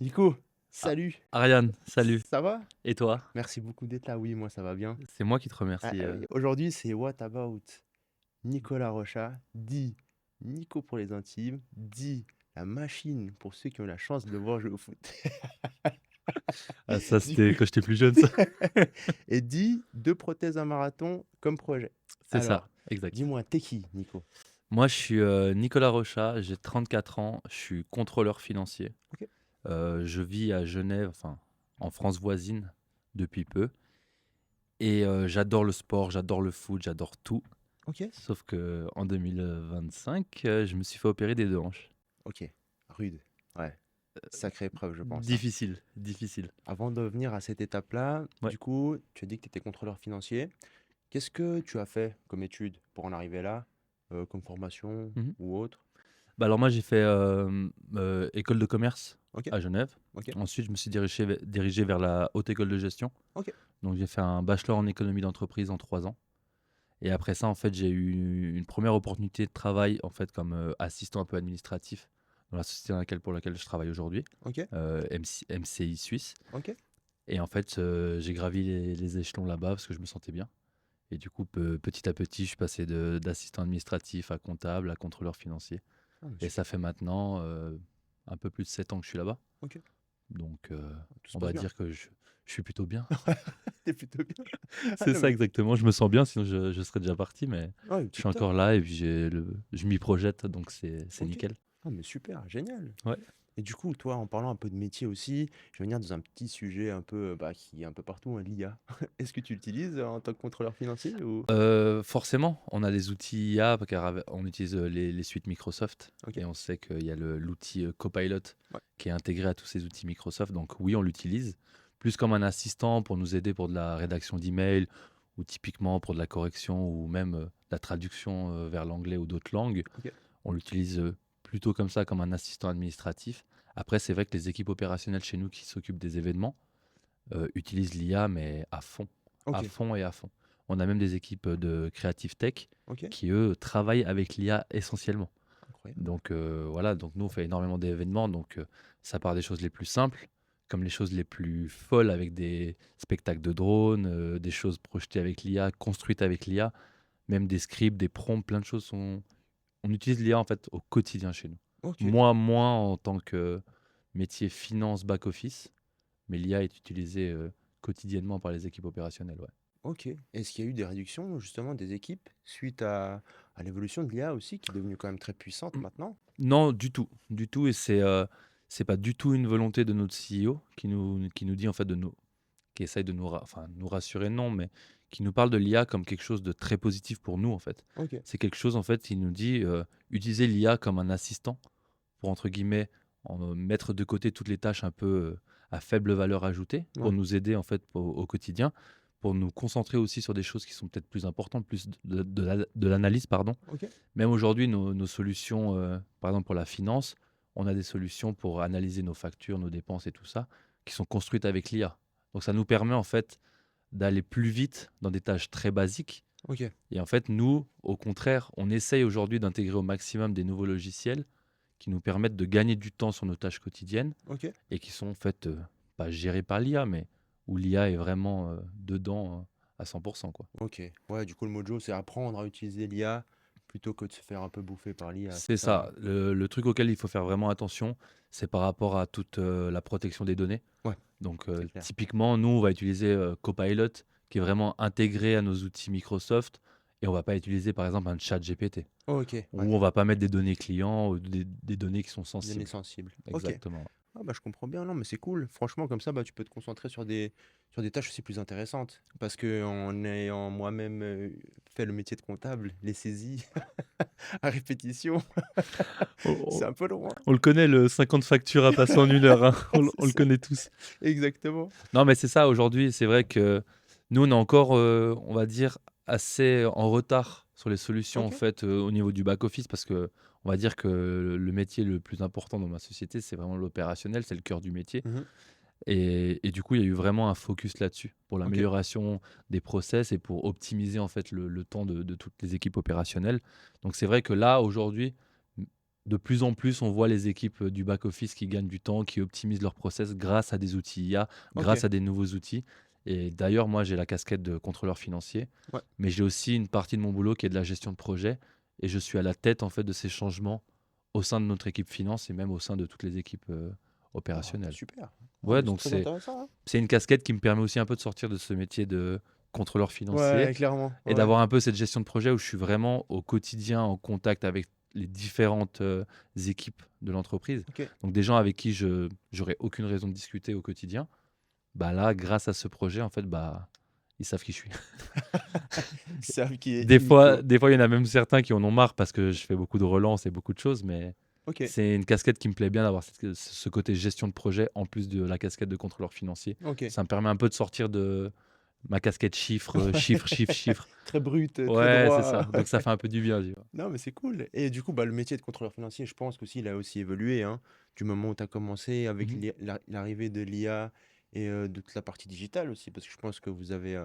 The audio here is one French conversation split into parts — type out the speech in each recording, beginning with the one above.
Nico, Ah, salut, Ariane, salut. ça va? Et toi? Merci beaucoup d'être là. Oui, moi ça va bien. C'est moi qui te remercie. Oui, aujourd'hui, c'est What About Nicolas Rocha, dit Nico pour les intimes, dit la machine pour ceux qui ont la chance de le voir jouer au foot. Ah, ça, Du c'était coup, quand j'étais plus jeune, ça. et dit deux prothèses à marathon comme projet. C'est ça, Alors, exact. dis-moi, t'es qui, Nico? Moi, je suis Nicolas Rocha, j'ai 34 ans, je suis contrôleur financier. Ok, Je vis à Genève, enfin, en France voisine, depuis peu. Et j'adore le sport, j'adore le foot, j'adore tout. ok, Sauf que en 2025, je me suis fait opérer des deux hanches. ok. Rude. Ouais, sacrée épreuve, je pense, hein. Difficile, difficile. Avant de venir à cette étape-là, Ouais. du coup, tu as dit que tu étais contrôleur financier. Qu'est-ce que tu as fait comme étude pour en arriver là, comme formation Mhm. ou autre? Bah alors moi, j'ai fait école de commerce Ok, à Genève. ok, Ensuite, je me suis dirigé vers la haute école de gestion. ok, Donc, j'ai fait un bachelor en économie d'entreprise en 3 ans. Et après ça, en fait, j'ai eu une première opportunité de travail en fait comme assistant un peu administratif dans la société pour laquelle je travaille aujourd'hui, ok, MCI Suisse. ok. Et en fait, j'ai gravi les échelons là-bas parce que je me sentais bien. Et du coup, petit à petit, je suis passé d'assistant administratif à comptable, à contrôleur financier. Ah, mais Et ça super. fait maintenant un peu plus de 7 ans que je suis là-bas. Ok, Donc, tout se on passe va bien. dire que je suis plutôt bien. T'es plutôt bien. Ah C'est non, ça mais exactement. Je me sens bien, sinon je serais déjà parti. Mais ouais, je suis tip top. encore là et puis je m'y projette, donc c'est Ok. nickel. Ah, mais super, génial. Ouais. Et du coup, toi, en parlant un peu de métier aussi, je vais venir dans un petit sujet un peu, bah, qui est un peu partout, hein, l'IA. Est-ce que tu l'utilises en tant que contrôleur financier ou? Forcément, on a des outils IA, car on utilise les suites Microsoft Ok, et on sait qu'il y a l'outil Copilot ouais, qui est intégré à tous ces outils Microsoft. Donc oui, on l'utilise plus comme un assistant pour nous aider pour de la rédaction d'emails ou typiquement pour de la correction ou même la traduction vers l'anglais ou d'autres langues. ok, On l'utilise plutôt comme ça, comme un assistant administratif. Après, c'est vrai que les équipes opérationnelles chez nous qui s'occupent des événements utilisent l'IA, mais ok, à fond et à fond. On a même des équipes de Creative Tech ok. qui, eux, travaillent avec l'IA essentiellement. Incroyable. Donc voilà, donc nous, on fait énormément d'événements. Donc ça part des choses les plus simples, comme les choses les plus folles avec des spectacles de drones, des choses projetées avec l'IA, construites avec l'IA, même des scripts, des prompts, plein de choses sont. On utilise l'IA en fait au quotidien chez nous. Ok, Moi, moins en tant que métier finance back-office, mais l'IA est utilisée quotidiennement par les équipes opérationnelles. Ouais. ok. Est-ce qu'il y a eu des réductions justement des équipes suite à l'évolution de l'IA aussi, qui est devenue quand même très puissante Mm. maintenant? Non, du tout, et c'est pas du tout une volonté de notre CEO qui nous dit en fait qui essaye de enfin, nous rassurer, non, mais qui nous parle de l'IA comme quelque chose de très positif pour nous en fait. Ok, C'est quelque chose en fait, il nous dit utiliser l'IA comme un assistant pour entre guillemets mettre de côté toutes les tâches un peu à faible valeur ajoutée pour ouais, nous aider en fait au quotidien, pour nous concentrer aussi sur des choses qui sont peut-être plus importantes, plus de l'analyse, pardon. ok, Même aujourd'hui, nos solutions, par exemple pour la finance, on a des solutions pour analyser nos factures, nos dépenses et tout ça, qui sont construites avec l'IA. Donc ça nous permet en fait d'aller plus vite dans des tâches très basiques. ok, Et en fait, nous, au contraire, on essaye aujourd'hui d'intégrer au maximum des nouveaux logiciels qui nous permettent de gagner du temps sur nos tâches quotidiennes ok, et qui sont en fait pas gérées par l'IA, mais où l'IA est vraiment dedans à 100%, quoi. ok. Ouais, du coup, le mojo, c'est apprendre à utiliser l'IA plutôt que de se faire un peu bouffer par l'IA, c'est C'est ça, hein? ça. Le truc auquel il faut faire vraiment attention, c'est par rapport à toute la protection des données. Ouais, Donc, c'est clair. typiquement, nous, on va utiliser Copilot, qui est vraiment intégré à nos outils Microsoft, et on va pas utiliser, par exemple, un chat GPT, Ok, ouais, où on va pas mettre des données clients ou des données qui sont données sensibles. sensibles. Ok. Exactement. Ah bah je comprends bien, non mais c'est cool. Franchement, comme ça, bah, tu peux te concentrer sur des tâches aussi plus intéressantes. Parce que en ayant moi-même fait le métier de comptable, les saisies à répétition, On, c'est on- un peu loin. on le connaît, le 50 factures à passer en 1 heure, hein. C'est On le ça, connaît tous. exactement. Non, mais c'est ça, aujourd'hui, c'est vrai que nous, on est encore, on va dire, assez en retard sur les solutions, en Ok. fait, au niveau du back-office, parce que on va dire que le métier le plus important dans ma société, c'est vraiment l'opérationnel, c'est le cœur du métier. Mhm. Et du coup, il y a eu vraiment un focus là-dessus, pour Ok. l'amélioration des process et pour optimiser, en fait, le temps de toutes les équipes opérationnelles. Donc, c'est vrai que là, aujourd'hui, de plus en plus, on voit les équipes du back-office qui gagnent du temps, qui optimisent leurs process grâce à des outils IA, grâce OK. à des nouveaux outils. Et d'ailleurs, moi, j'ai la casquette de contrôleur financier, Ouais. mais j'ai aussi une partie de mon boulot qui est de la gestion de projet. Et je suis à la tête, en fait, de ces changements au sein de notre équipe finance et même au sein de toutes les équipes Ah, bah, opérationnelles. super. Ah, Ouais, mais c'est donc très intéressant, hein. c'est une casquette qui me permet aussi un peu de sortir de ce métier de contrôleur financier Ouais, clairement, et ouais. d'avoir un peu cette gestion de projet où je suis vraiment au quotidien en contact avec les différentes équipes de l'entreprise. OK. Donc des gens avec qui je j'aurais aucune raison de discuter au quotidien. Bah là, grâce à ce projet, en fait, bah ils savent qui je suis. Ils savent qui est Des fois, illico. des fois, il y en a même certains qui en ont marre parce que je fais beaucoup de relances et beaucoup de choses, mais OK, c'est une casquette qui me plaît bien d'avoir ce côté gestion de projet en plus de la casquette de contrôleur financier. OK. Ça me permet un peu de sortir de ma casquette chiffres, chiffres, Ouais. chiffres, chiffres. Très brut, très Ouais, c'est droit. ça. Donc ça fait un peu du bien, tu vois. Non, mais c'est cool. Et du coup, bah, le métier de contrôleur financier, je pense qu'aussi, il a aussi évolué, hein, du moment où tu as commencé avec Mhm. l'arrivée de l'IA et de toute la partie digitale aussi, parce que je pense que vous devez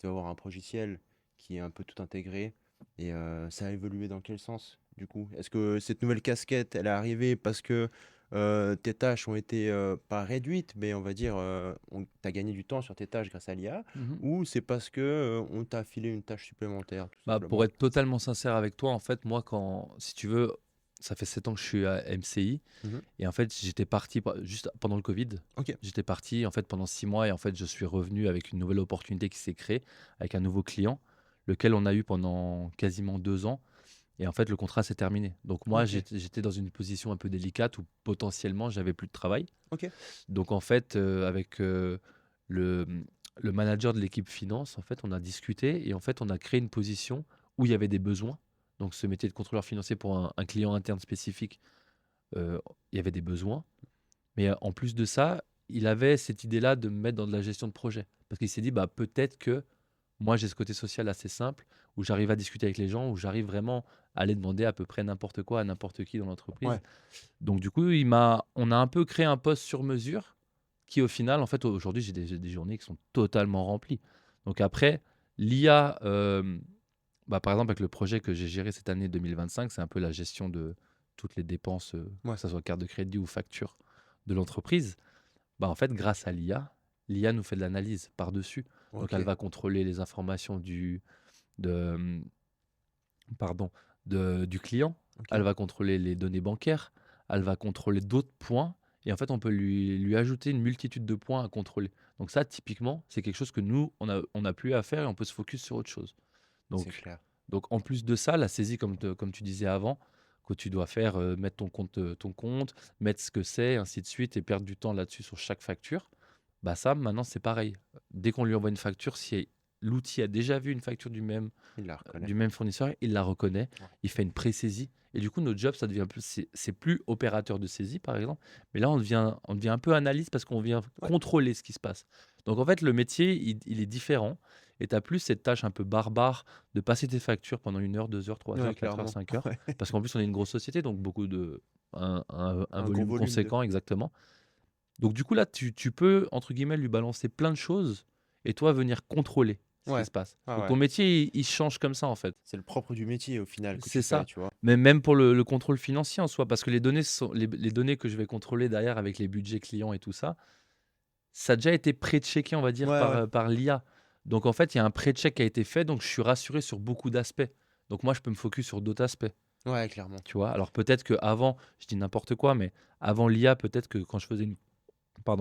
avoir un logiciel qui est un peu tout intégré. Et ça a évolué dans quel sens, du coup? Est-ce que cette nouvelle casquette, elle est arrivée parce que tes tâches ont été pas réduites, mais on va dire, tu as gagné du temps sur tes tâches grâce à l'IA, Mhm. ou c'est parce que on t'a filé une tâche supplémentaire, tout Bah, pour simplement? être totalement sincère avec toi, en fait, moi, si tu veux, ça fait 7 ans que je suis à MCI Mhm. et en fait, j'étais parti juste pendant le Covid. Ok. J'étais parti en fait pendant 6 mois et en fait, je suis revenu avec une nouvelle opportunité qui s'est créée avec un nouveau client, lequel on a eu pendant quasiment 2 ans. Et en fait, le contrat s'est terminé. Donc moi, Ok. j'étais dans une position un peu délicate où potentiellement, j'avais plus de travail. Ok. Donc en fait, avec le, le manager de l'équipe finance, en fait, on a discuté et en fait, on a créé une position où il y avait des besoins. Donc ce métier de contrôleur financier pour un client interne spécifique, il y avait des besoins. Mais en plus de ça, il avait cette idée-là de me mettre dans de la gestion de projet. Parce qu'il s'est dit, bah, peut-être que moi, j'ai ce côté social assez simple, où j'arrive à discuter avec les gens, où j'arrive vraiment à aller demander à peu près n'importe quoi à n'importe qui dans l'entreprise. Ouais. Donc du coup, on a un peu créé un poste sur mesure qui, au final, en fait, aujourd'hui, j'ai des journées qui sont totalement remplies. Donc après, l'IA, bah, par exemple, avec le projet que j'ai géré cette année 2025, c'est un peu la gestion de toutes les dépenses, que Ouais. ce soit carte de crédit ou facture de l'entreprise. Bah, en fait, grâce à l'IA nous fait de l'analyse par-dessus. Donc elle Ok. va contrôler les informations de, mmh, pardon, du client, elle Ok. va contrôler les données bancaires, elle va contrôler d'autres points et en fait, on peut lui ajouter une multitude de points à contrôler. Donc ça, typiquement, c'est quelque chose que nous, on a plus à faire et on peut se focus sur autre chose. C'est Donc clair. donc en plus de ça, la saisie comme tu disais avant, que tu dois faire, mettre ton compte, mettre ce que c'est, ainsi de suite et perdre du temps là-dessus sur chaque facture, bah, ça, maintenant, c'est pareil. Dès qu'on lui envoie une facture, si l'outil a déjà vu une facture Il la reconnaît. du même fournisseur, il la reconnaît, Ouais. il fait une pré-saisie et du coup, notre job, ça devient plus c'est plus opérateur de saisie, par exemple, mais là, on devient un peu analyste parce qu'on vient Ouais. contrôler ce qui se passe. Donc en fait, le métier, il est différent et tu as plus cette tâche un peu barbare de passer tes factures pendant 1 heure, 2 heures, 3 Ouais, heures, 4 heures, clairement. 5 heures Ouais. parce qu'en plus, on est une grosse société, donc beaucoup de un Un gros volume volume de. conséquent exactement. Donc du coup, là, tu peux, entre guillemets, lui balancer plein de choses et toi venir contrôler ce qui Ouais. se passe. Ouais, Donc ouais. ton métier, il change comme ça, en fait. C'est le propre du métier au final que tu C'est fais, ça. tu vois. Mais même pour le contrôle financier en soi, parce que les données que je vais contrôler derrière avec les budgets clients et tout ça, ça a déjà été pré-checké, on va dire, Ouais, par, ouais. par l'IA. Donc en fait, il y a un pré-check qui a été fait, donc je suis rassuré sur beaucoup d'aspects. Donc moi, je peux me focus sur d'autres aspects. Ouais, clairement. Tu vois? Alors peut-être qu'avant, je dis n'importe quoi, mais avant l'IA, peut-être que quand je faisais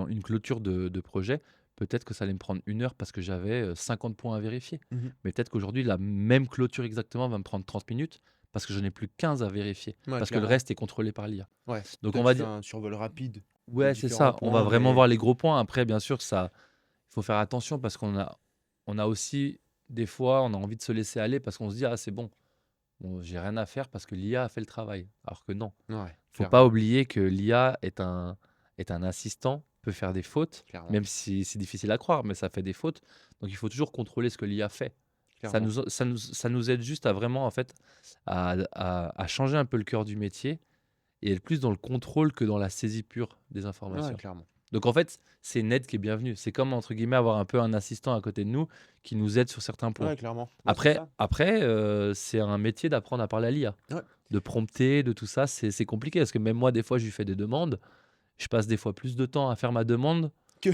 une clôture de projet, peut-être que ça allait me prendre 1 heure parce que j'avais 50 points à vérifier. Mhm. Mais peut-être qu'aujourd'hui, la même clôture exactement va me prendre 30 minutes parce que je n'ai plus 15 à vérifier, Ouais, parce que le clairement. reste est contrôlé par l'IA. Ouais. Donc Toi, on tu va fais dire, un survol rapide de ouais, c'est différents ça, on va points, vraiment mais voir les gros points. Après, bien sûr, il faut faire attention parce qu'on a aussi, des fois, on a envie de se laisser aller parce qu'on se dit, ah, c'est bon, bon, j'ai rien à faire parce que l'IA a fait le travail. Alors que non. ouais, Faut pas clairement. oublier que l'IA est un assistant, peut faire des fautes, Clairement. même si c'est difficile à croire, mais ça fait des fautes. Donc il faut toujours contrôler ce que l'IA fait. Clairement. Ça nous aide juste à vraiment, en fait, à changer un peu le cœur du métier et être plus dans le contrôle que dans la saisie pure des Ouais, informations. clairement. Donc en fait, c'est une aide qui est bienvenue. C'est comme, entre guillemets, avoir un peu un assistant à côté de nous qui nous aide sur certains points. Ouais, clairement. Ouais, c'est Après, ça. après c'est un métier d'apprendre à parler à l'IA. Ouais. De prompter, de tout ça, c'est compliqué. Parce que même moi, des fois, je lui fais des demandes. Je passe des fois plus de temps à faire ma demande Que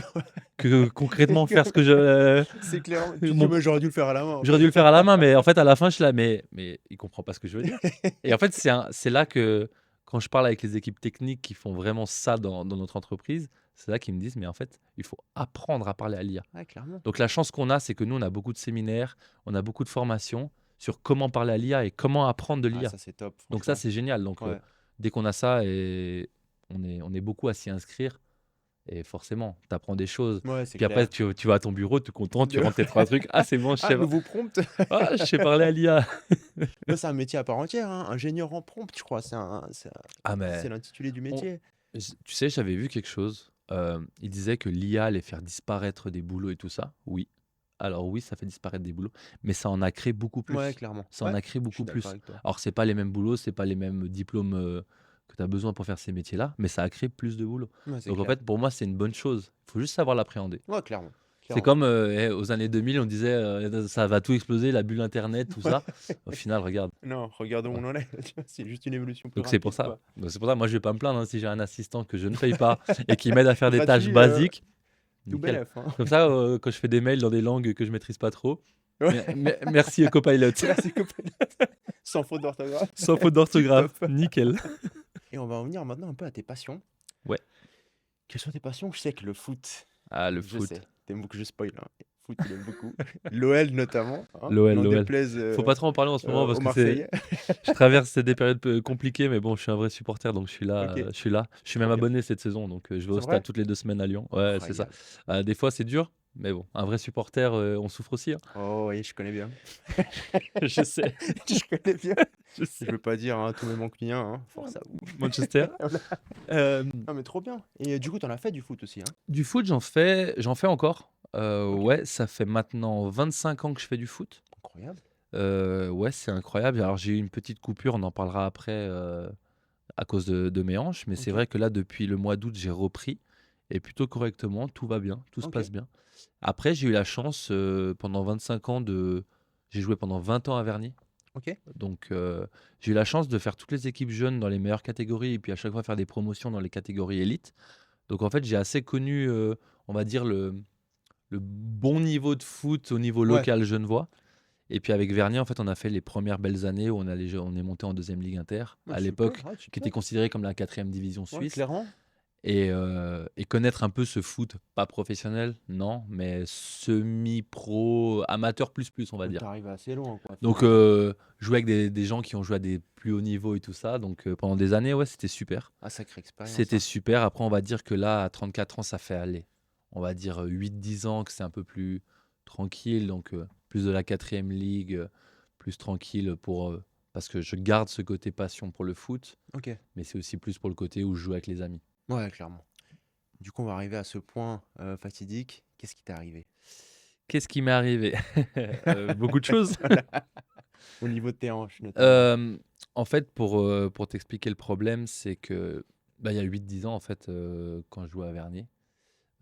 que concrètement faire ce que je. c'est clair. Tu te dis: mon- «Mais j'aurais dû le faire à la main, en J'aurais dû fait». le faire à la main, mais en fait, à la fin, je suis là, mais il comprend pas ce que je veux dire. Et en fait, c'est là que, quand je parle avec les équipes techniques qui font vraiment ça dans notre entreprise, c'est là qu'ils me disent, mais en fait, il faut apprendre à parler à l'IA. Ouais, clairement. Donc la chance qu'on a, c'est que nous, on a beaucoup de séminaires, on a beaucoup de formations sur comment parler à l'IA et comment apprendre de Ah, l'IA. ça, c'est top, Donc ça, franchement. c'est génial. Donc Ouais. dès qu'on a ça, et on est beaucoup à s'y inscrire. Et forcément, tu apprends des choses. Ouais, c'est Puis après, clair. tu vas à ton bureau, tout content, tu De rentres tes 3 trucs. Ah, c'est bon, Ah, nouveau prompt. je sais parler à l'IA. Ouais, c'est un métier à part entière, hein. Ingénieur en prompt, je crois, Ah, c'est mais l'intitulé du on- métier. tu sais, j'avais vu quelque chose. Il disait que l'IA allait faire disparaître des boulots et tout ça. Oui. Alors oui, ça fait disparaître des boulots, mais ça en a créé beaucoup Ouais, plus. clairement. Ça en Ouais, a créé je suis beaucoup d'accord plus. avec toi. Alors, c'est pas les mêmes boulots, c'est pas les mêmes diplômes que tu as besoin pour faire ces métiers-là, mais ça a créé plus de boulots. Ouais, c'est Donc en clair. fait, pour moi, c'est une bonne chose. Il faut juste savoir l'appréhender. Ouais, clairement. C'est Clairement. comme aux années 2000, on disait ça va tout exploser, la bulle Internet, tout Ouais. ça. Au final, regarde. Non, regarde où Ouais. on en est. Tu vois, c'est juste une évolution plus Donc c'est pour rapide, ça. quoi. Donc, c'est pour ça, moi, je vais pas me plaindre, hein, si j'ai un assistant que je ne paye pas et qui m'aide à faire des tâches Gratuit, basiques. tout Nickel. bénef, hein. Comme ça, quand je fais des mails dans des langues que je maîtrise pas trop, Ouais. merci Copilot. Merci, copain. Sans faute d'orthographe. Sans faute Tip d'orthographe. top. Nickel. Et on va revenir maintenant un peu à tes passions. Ouais. Quelles sont tes passions? Je sais que le foot, Ah, le je foot. sais. T'aimes beaucoup, je spoil, hein. Foot, il aime beaucoup. L'OL notamment, hein. L'OL, N'en l'OL. déplaise Faut pas trop en parler en ce moment parce aux que c'est. Marseillais. Je traverse des périodes compliquées, mais bon, je suis un vrai supporter, donc je suis là. Ok, Je suis là. Je suis trop même bien. abonné cette saison, donc je vais au C'est stade vrai? toutes les 2 semaines à Lyon. Ouais, c'est ça. Incroyable. Des fois, c'est dur, mais bon, un vrai supporter, on souffre aussi, hein. Oh oui, je connais bien. Je sais, Je connais bien. je Je sais. veux pas dire hein, tous mes mancuniens, hein. Force à vous. Manchester. Voilà. Euh, Non mais trop bien. Et du coup, t'en as fait du foot aussi, hein? du foot, j'en fais encore. Ok, Ouais, ça fait maintenant 25 ans que je fais du foot. incroyable. Ouais, c'est incroyable. Alors, j'ai eu une petite coupure, on en parlera après, à cause de mes hanches, mais c'est Ok, vrai que là, depuis le mois d'août, j'ai repris et plutôt correctement, tout va bien, tout se ok, passe bien. Après, j'ai eu la chance, pendant 25 ans j'ai joué pendant 20 ans à Vernier, ok. donc j'ai eu la chance de faire toutes les équipes jeunes dans les meilleures catégories et puis à chaque fois faire des promotions dans les catégories élites. Donc en fait, j'ai assez connu, on va dire le bon niveau de foot au niveau Ouais, local genevois. Et puis avec Vernier, en fait, on a fait les premières belles années où on est monté en deuxième ligue inter, ouais, à super, l'époque, ouais, qui était super. considérée comme la quatrième division Ouais, suisse. clairement. Et connaître un peu ce foot, pas professionnel, non, mais semi-pro, amateur plus plus, on va Ouais, dire. t'es arrivé assez loin, quoi. Donc Enfin, jouer avec des gens qui ont joué à des plus hauts niveaux et tout ça, donc pendant des années, ouais, c'était super. ah, sacrée expérience, C'était hein. super. Après, on va dire que là, à 34 ans, ça fait aller. On va dire 8-10 ans que c'est un peu plus tranquille. Donc, plus de la quatrième ligue, plus tranquille parce que je garde ce côté passion pour le foot, Ok. mais c'est aussi plus pour le côté où je joue avec les amis. Ouais, clairement. Du coup, on va arriver à ce point fatidique. Qu'est-ce qui t'est arrivé? Qu'est-ce qui m'est arrivé? Beaucoup de choses. Voilà. Au niveau de tes hanches, notamment. Euh, En fait, pour t'expliquer le problème, c'est que il y a 8-10 ans, en fait, quand je jouais à Vernier,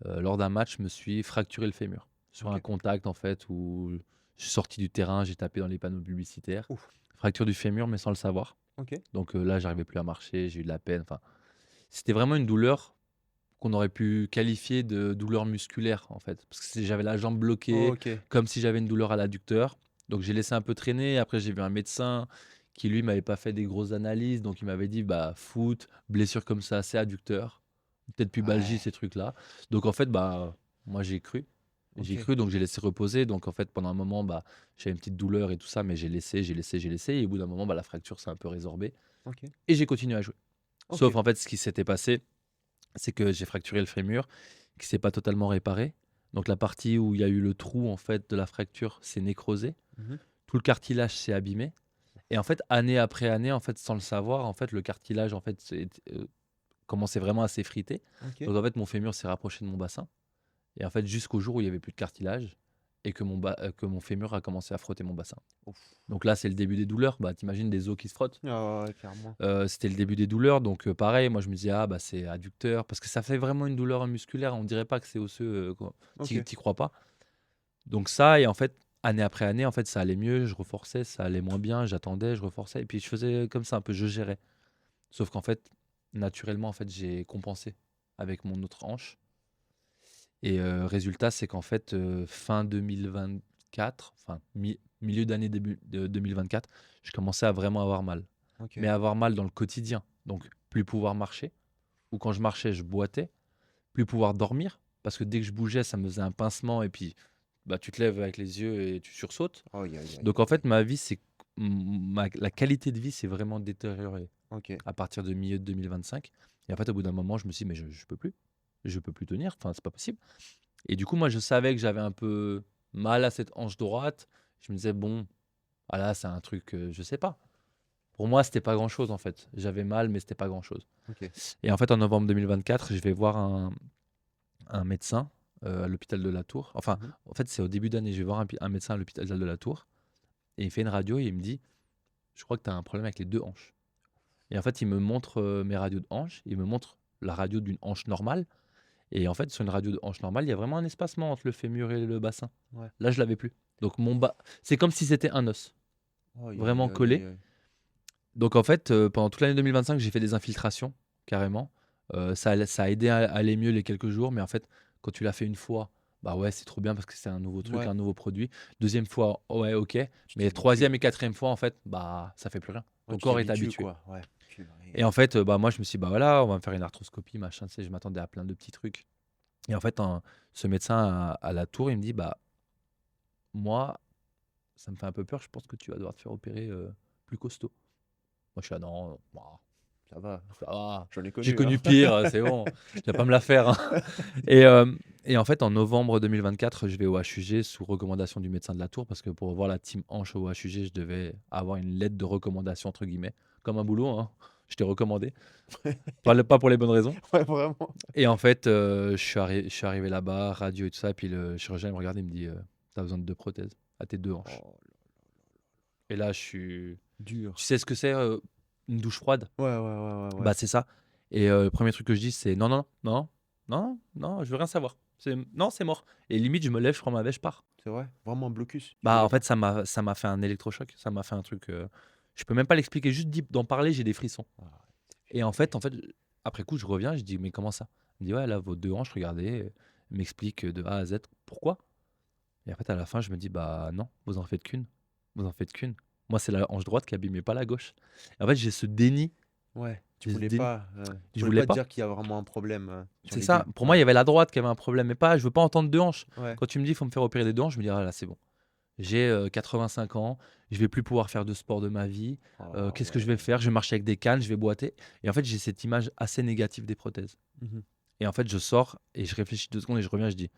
lors d'un match, je me suis fracturé le fémur sur un Ok. contact en fait où je suis sorti du terrain, j'ai tapé dans les panneaux publicitaires. Ouf. Fracture du fémur, mais sans le savoir. Ok. Donc là, j'arrivais plus à marcher, j'ai eu de la peine. Enfin, c'était vraiment une douleur qu'on aurait pu qualifier de douleur musculaire en fait, parce que j'avais la jambe bloquée, Ok. comme si j'avais une douleur à l'adducteur. Donc j'ai laissé un peu traîner. Après, j'ai vu un médecin qui lui m'avait pas fait des grosses analyses, donc il m'avait dit bah foot, blessure comme ça, c'est adducteur, peut-être pubalgie, Ouais. ces trucs-là. Donc en fait, bah moi j'ai cru. J'ai Ok. cru, donc j'ai laissé reposer. Donc en fait, pendant un moment, bah, j'avais une petite douleur et tout ça, mais j'ai laissé. Et au bout d'un moment, bah, la fracture s'est un peu résorbée. Ok. Et j'ai continué à jouer. Ok. Sauf en fait, ce qui s'était passé, c'est que j'ai fracturé le fémur, qui s'est pas totalement réparé. Donc la partie où il y a eu le trou en fait de la fracture s'est nécrosée. Mhm. Tout le cartilage s'est abîmé. Et en fait, année après année, en fait, sans le savoir, en fait, le cartilage en fait commençait vraiment à s'effriter. Ok. Donc en fait, mon fémur s'est rapproché de mon bassin. Et en fait, jusqu'au jour où il y avait plus de cartilage. et que mon fémur a commencé à frotter mon bassin. Ouf. Donc là, c'est le début des douleurs. Bah, t'imagines des os qui se frottent. Ah ouais, clairement. C'était le début des douleurs, donc pareil, moi je me disais, ah bah c'est adducteur, parce que ça fait vraiment une douleur musculaire, on dirait pas que c'est osseux, quoi. Ok. T'y crois pas. Donc ça, et en fait, année après année, en fait, ça allait mieux, je reforçais, ça allait moins bien, j'attendais, je reforçais, et puis je faisais comme ça un peu, je gérais. Sauf qu'en fait, naturellement, en fait, j'ai compensé avec mon autre hanche. Et résultat, c'est qu'en fait, fin 2024, enfin milieu d'année, début de 2024, je commençais à vraiment avoir mal. Ok. Mais avoir mal dans le quotidien. Donc, plus pouvoir marcher. Ou quand je marchais, je boitais. Plus pouvoir dormir. Parce que dès que je bougeais, ça me faisait un pincement. Et puis, bah, tu te lèves avec les yeux et tu sursautes. Aïe, aïe, aïe, Donc, en aïe. fait, ma vie, la qualité de vie s'est vraiment détériorée Ok. à partir de milieu de 2025. Et en fait, au bout d'un moment, je me suis dit, mais je peux plus. Je peux plus tenir. Enfin, c'est pas possible. Et du coup, moi, je savais que j'avais un peu mal à cette hanche droite. Je me disais, bon, ah là, c'est un truc, je sais pas. Pour moi, c'était pas grand-chose en fait. J'avais mal, mais c'était pas grand-chose. Ok. Et en fait, en novembre 2024, je vais voir un médecin à l'hôpital de la Tour. Enfin, Mhm. en fait, c'est au début d'année. Je vais voir un médecin à l'hôpital de la Tour. Et il fait une radio et il me dit, je crois que tu as un problème avec les deux hanches. Et en fait, il me montre mes radios de hanches. Il me montre la radio d'une hanche normale. Et en fait, sur une radio de hanche normale, il y a vraiment un espacement entre le fémur et le bassin. Ouais. Là, je l'avais plus. Donc, c'est comme si c'était un os, Aïe, aïe, vraiment aïe, aïe, collé. aïe. Donc en fait, pendant toute l'année 2025, j'ai fait des infiltrations, carrément. Ça a aidé à aller mieux les quelques jours, mais en fait, quand tu l'as fait une fois, bah ouais, c'est trop bien parce que c'est un nouveau truc, Ouais. un nouveau produit. Deuxième fois, ouais, ok. Tu Mais t'habitues. troisième et quatrième fois, en fait, bah ça fait plus rien. Ouais, Ton tu corps est t'habitues, habitué. quoi. Ouais. Et en fait, bah moi, je me suis dit, bah voilà, on va me faire une arthroscopie, machin, tu sais, je m'attendais à plein de petits trucs. Et en fait, ce médecin à la tour, il me dit, bah moi, ça me fait un peu peur, je pense que tu vas devoir te faire opérer plus costaud. Moi, je suis, ah non, bah, Ça va. ça va. J'en ai J'ai connu, hein. connu pire, c'est bon. Tu vas pas me la faire, hein. Et, euh, et en fait, en novembre 2024, je vais au HUG sous recommandation du médecin de la Tour parce que pour voir la team hanche au HUG, je devais avoir une lettre de recommandation, entre guillemets, comme un boulot, hein. Je t'ai recommandé. Pas pour les bonnes raisons. Ouais, vraiment. Et en fait, je suis arrivé là-bas, radio et tout ça. Et puis le chirurgien il me regarde et me dit t'as besoin de deux prothèses à tes deux hanches. Oh, Et là, je suis. dur. Tu sais ce que c'est une douche froide? Ouais, ouais, ouais, ouais, ouais. Bah, c'est ça. Et le premier truc que je dis, c'est non, non, non, non, non, je veux rien savoir. Non, c'est mort. Et limite, je me lève, je prends ma veste, je pars. C'est vrai. Vraiment un blocus. Tu Bah, voulais en pas. fait, ça m'a fait un électrochoc. Ça m'a fait un truc. Je peux même pas l'expliquer. Juste d'en parler, j'ai des frissons. Ah, Et en fait, après coup, je reviens, je dis, mais comment ça? Il me dit, ouais, là, vos deux hanches, regardez. Il m'explique de A à Z pourquoi. Et en fait, à la fin, je me dis, bah non, vous en faites qu'une. Vous en faites qu'une. Moi, c'est la hanche droite qui abîmait pas la gauche. Et en fait, j'ai ce déni. ouais. Tu J'ai ce voulais déni. pas. Tu Je voulais voulais pas te pas. dire qu'il y a vraiment un problème sur C'est les ça. deux. Pour moi, il Ouais. y avait la droite qui avait un problème, mais pas. Je veux pas entendre deux hanches. Ouais. Quand tu me dis, il faut me faire opérer des deux hanches, je me dis, ah là, c'est bon. J'ai 85 ans, je vais plus pouvoir faire de sport de ma vie. Ah Qu'est-ce que je vais ouais. faire? Je vais marcher avec des cannes, je vais boiter. Et en fait, j'ai cette image assez négative des prothèses. Mhm. Et en fait, je sors et je réfléchis 2 secondes et je reviens, je dis,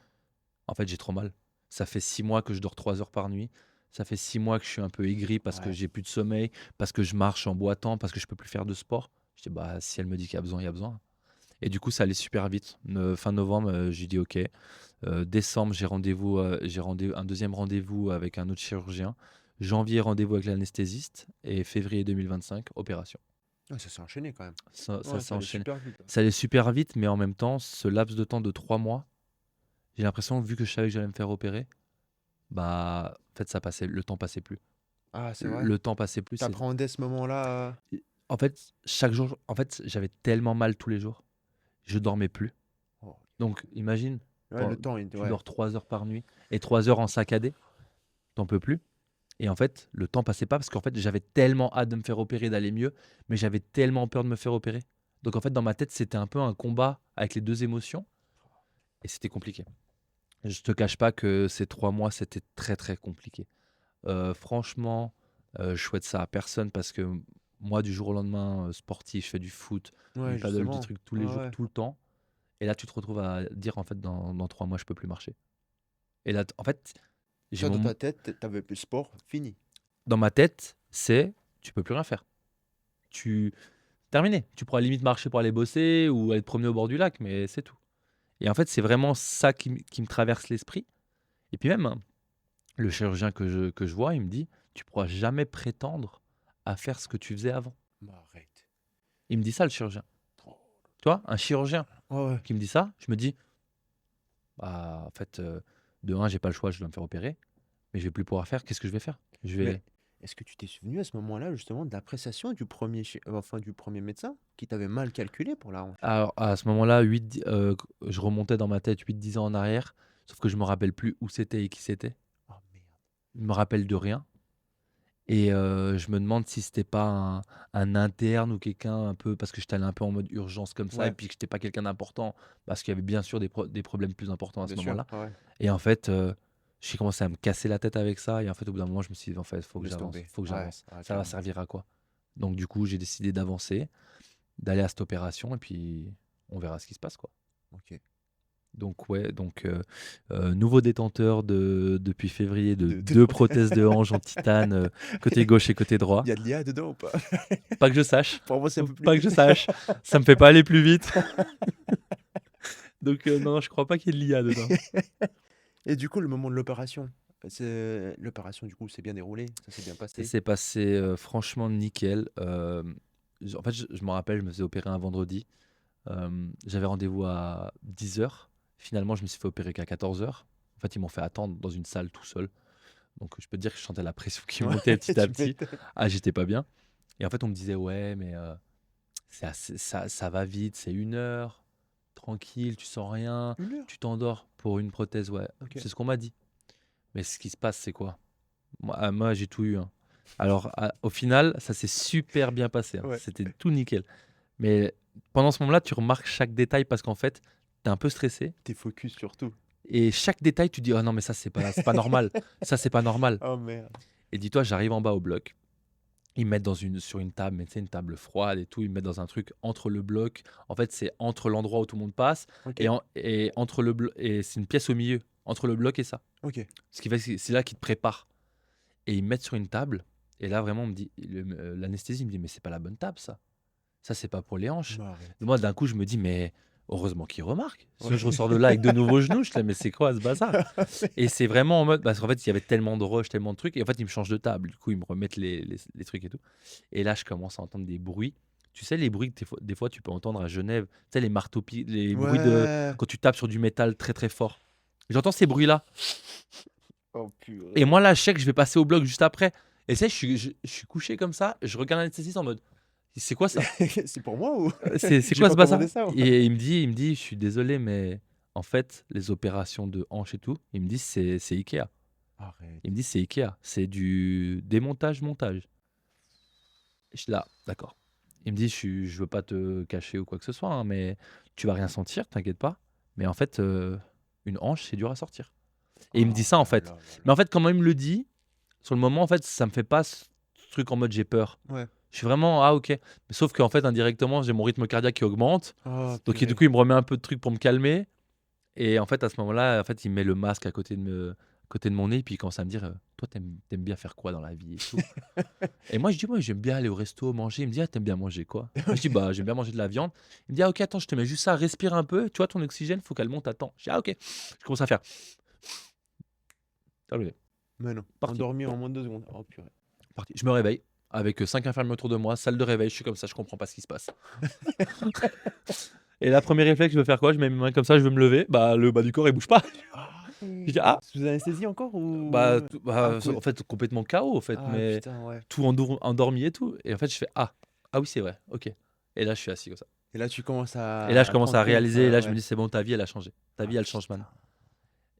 en fait, j'ai trop mal. Ça fait 6 mois que je dors 3 heures par nuit. Ça fait 6 mois que je suis un peu aigri parce que Ouais. j'ai plus de sommeil, parce que je marche en boitant, parce que je peux plus faire de sport. Je dis, bah, si elle me dit qu'il y a besoin, il y a besoin. Et du coup, ça allait super vite. Fin novembre, j'ai dit OK. Décembre, j'ai un deuxième rendez-vous avec un autre chirurgien. Janvier, rendez-vous avec l'anesthésiste. Et février 2025, opération. Ouais, ça s'est enchaîné quand même. Ça Ouais, s'est ça allait enchaîné. super vite. Ça allait super vite, mais en même temps, ce laps de temps de 3 mois, j'ai l'impression, vu que je savais que j'allais me faire opérer, bah, en fait, le temps passait plus. Ah, c'est vrai. Le temps passait plus. T'appréhendais ce moment-là. En fait, chaque jour, en fait, j'avais tellement mal tous les jours, je dormais plus. Oh. Donc, imagine, Ouais, le temps, tu ouais. dors 3 heures par nuit et 3 heures en saccadé, t'en peux plus. Et en fait, le temps passait pas parce qu'en fait, j'avais tellement hâte de me faire opérer, d'aller mieux, mais j'avais tellement peur de me faire opérer. Donc en fait, dans ma tête, c'était un peu un combat avec les deux émotions et c'était compliqué. Je te cache pas que ces 3 mois, c'était très très compliqué. Franchement, je souhaite ça à personne parce que moi, du jour au lendemain, sportif, je fais du foot, du Ouais, paddle, du justement. truc tous les Ouais, jours, ouais. tout le temps. Et là, tu te retrouves à dire en fait, dans 3 mois, je peux plus marcher. Et là, en fait, j'ai Toi, dans mon, ta tête, t'avais plus le sport, fini. dans ma tête, c'est tu peux plus rien faire. Tu terminé. Tu pourras limite marcher pour aller bosser ou aller te promener au bord du lac, mais c'est tout. Et en fait, c'est vraiment ça qui me traverse l'esprit. Et puis même, hein, Le chirurgien que je vois, il me dit: «Tu pourras jamais prétendre à faire ce que tu faisais avant». Bah, arrête. Il me dit ça, le chirurgien. Oh. Tu vois? Un chirurgien Ouais, ouais. qui me dit ça, je me dis: «Bah, en fait, de un, j'ai pas le choix, je dois me faire opérer, mais je vais plus pouvoir faire. Qu'est-ce que je vais faire? Je Mais vais». est-ce que tu t'es souvenu à ce moment-là, justement, de l'appréciation du premier médecin qui t'avait mal calculé pour la hanche? Alors, à ce moment-là, je remontais dans ma tête 8-10 ans en arrière, sauf que je me rappelle plus où c'était et qui c'était. Oh merde. Je me rappelle de rien et je me demande si c'était pas un interne ou quelqu'un un peu parce que j'étais allé un peu en mode urgence comme ça et Ouais, puis que j'étais pas quelqu'un d'important parce qu'il y avait bien sûr des problèmes plus importants à ce bien sûr. moment-là Ouais, ouais. et en fait, j'ai commencé à me casser la tête avec ça et en fait, au bout d'un moment, je me suis dit: «En fait, faut que Laisse j'avance, tomber. faut que Ouais, j'avance. ouais, Ça va clairement. servir à quoi?» Donc du coup, j'ai décidé d'avancer, d'aller à cette opération et puis on verra ce qui se passe, quoi. Ok. Donc ouais, nouveau détenteur depuis février de De 2 prothèses. prothèses de hanche en titane, côté gauche et côté droit. Il y a de l'IA dedans ou pas? Pas que je sache, Pour moi, c'est un peu plus pas que je vite. sache. Ça me fait pas aller plus vite. Donc non, je crois pas qu'il y ait de l'IA dedans. Et du coup, le moment de l'opération, l'opération, du coup, s'est bien déroulée, ça s'est bien Ça passé. s'est passé, franchement nickel. En fait, je me rappelle, je me faisais opérer un vendredi. J'avais rendez-vous à 10 heures. Finalement, je me suis fait opérer qu'à 14 heures. En fait, ils m'ont fait attendre dans une salle tout seul. Donc je peux te dire que je sentais la pression qui Ouais, montait petit à tu petit. m'étonnes. Ah, j'étais pas bien. Et en fait, on me disait: «Ouais, mais ça va vite, c'est 1 heure, tranquille, tu sens rien, 1 heure? tu t'endors pour une prothèse». Ouais, Ok. c'est ce qu'on m'a dit. Mais ce qui se passe, c'est quoi? Moi, j'ai tout eu, hein. Alors, au final, ça s'est super bien passé, hein. Ouais. C'était tout nickel. Mais pendant ce moment-là, tu remarques chaque détail parce qu'en fait, tu es un peu stressé T'es focus sur tout. et chaque détail, tu dis: «Oh non, mais ça, c'est pas normal. Ça, c'est pas normal». Oh merde. Et dis-toi, j'arrive en bas au bloc. Ils me mettent sur une table, mais tu sais, une table froide et tout. Ils me mettent dans un truc entre le bloc. En fait, c'est entre l'endroit où tout le monde passe Ok. et entre le bloc. Et c'est une pièce au milieu, entre le bloc et ça. Ok. Ce qui fait que c'est là qu'ils te préparent. Et ils me mettent sur une table. Et là, vraiment, on me dit, l'anesthésie me dit, mais c'est pas la bonne table, ça. Ça, c'est pas pour les hanches. Bah, Et arrête. moi, d'un coup, je me dis, mais heureusement qu'ils remarquent. Sinon, Ouais. je ressors de là avec de nouveaux genoux. Je dis, mais c'est quoi ce bazar? Et c'est vraiment en mode, parce qu'en fait, il y avait tellement de rush, tellement de trucs, et en fait, ils me changent de table. Du coup, ils me remettent les trucs et tout. Et là, je commence à entendre des bruits. Tu sais, les bruits que des fois, tu peux entendre à Genève. Tu sais, les marteaux, les bruits de Ouais. quand tu tapes sur du métal très très fort. J'entends ces bruits-là. Oh Et purée. moi, là, je sais que je vais passer au bloc juste après. Et tu sais, je suis couché comme ça. Je regarde l'anesthésiste en mode, c'est quoi ça? C'est pour moi ou C'est j'ai quoi pas ce bazar? commandé ça ou... Et il me dit, je suis désolé, mais en fait, les opérations de hanche et tout, il me dit, c'est Ikea. Il me Arrête. dit: «C'est Ikea, c'est du démontage-montage». Je suis là: «D'accord». Il me dit: «Je veux pas te cacher ou quoi que ce soit, hein, mais tu vas rien sentir, t'inquiète pas. Mais en fait, une hanche, c'est dur à sortir». Et il me dit Oh ça, en là fait. là là Mais là. en fait, quand il me le dit, sur le moment, en fait, ça me fait pas ce truc en mode j'ai peur. Ouais. Je suis vraiment: «Ah OK». Mais sauf qu'en fait, indirectement, j'ai mon rythme cardiaque qui augmente. Oh Donc du purée. coup, il me remet un peu de trucs pour me calmer. Et en fait, à ce moment-là, en fait, il met le masque à côté de mon nez, puis il commence à me dire, «Toi, t'aimes bien faire quoi dans la vie et tout?» Et moi, je dis: «Moi, j'aime bien aller au resto, manger». Il me dit: «Ah, tu bien manger quoi?» Moi, je dis: «Bah, j'aime bien manger de la viande». Il me dit: «Ah OK, attends, je te mets juste ça, respire un peu, tu vois ton oxygène, faut qu'elle monte à temps». Je dis: «Ah OK». Je commence à faire, terminé, Mais non. parti, Endormi en moins de 2 secondes. Oh purée. parti. Je me réveille avec, 5 infirmiers autour de moi, salle de réveil, je suis comme ça, je comprends pas ce qui se passe. Et là, premier réflexe, je veux faire quoi? Je mets mes mains comme ça, je veux me lever, bah, le bas du corps, il bouge pas. Ah Je dis: ouais. «Ah!» Sous anesthésie encore Bah, ou... Ah, en fait, complètement KO, en fait, ah mais putain, ouais. tout endormi et tout. Et en fait, je fais: «Ah! Ah oui, c'est vrai, OK». Et là, je suis assis comme ça. Et là, tu commences Et là, je à te commence rendre à compte, réaliser et là, je me ouais. dis: «C'est bon, ta vie, elle a changé. Ta Ah vie, elle change putain. maintenant».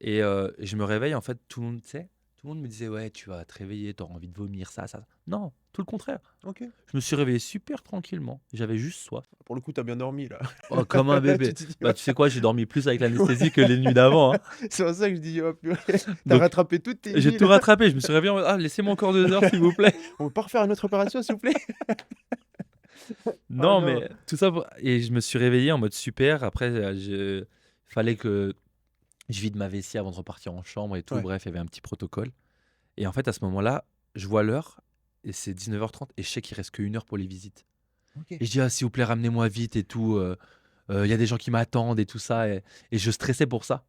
Et je me réveille, en fait, tout le monde, tu sais, tout le monde me disait: «Ouais, tu vas te réveiller, tu auras envie de vomir, ça». Non, tout le contraire. Ok. Je me suis réveillé super tranquillement. J'avais juste soif. Pour le coup, t'as bien dormi là. Oh, comme un Tu bébé. te dis, Bah, ouais. tu sais quoi? J'ai dormi plus avec l'anesthésie que Ouais. les nuits d'avant, hein. C'est pour ça que je dis, oh purée. T'as Donc rattrapé toutes tes j'ai nuits tout là. rattrapé. Je me suis réveillé en mode: «Ah, laissez-moi encore 2 heures, s'il vous plaît». On peut pas refaire une autre opération, s'il vous plaît? Oh Non, non. mais tout ça et je me suis réveillé en mode super. Après, je fallait que je vide ma vessie avant de repartir en chambre et tout. Ouais. Bref, il y avait un petit protocole. Et en fait, à ce moment-là, je vois l'heure et c'est 19h30 et je sais qu'il reste qu'1 heure pour les visites. Ok. Et je dis: «Ah, s'il vous plaît, ramenez-moi vite et tout, il y a des gens qui m'attendent et tout ça» et je stressais pour ça.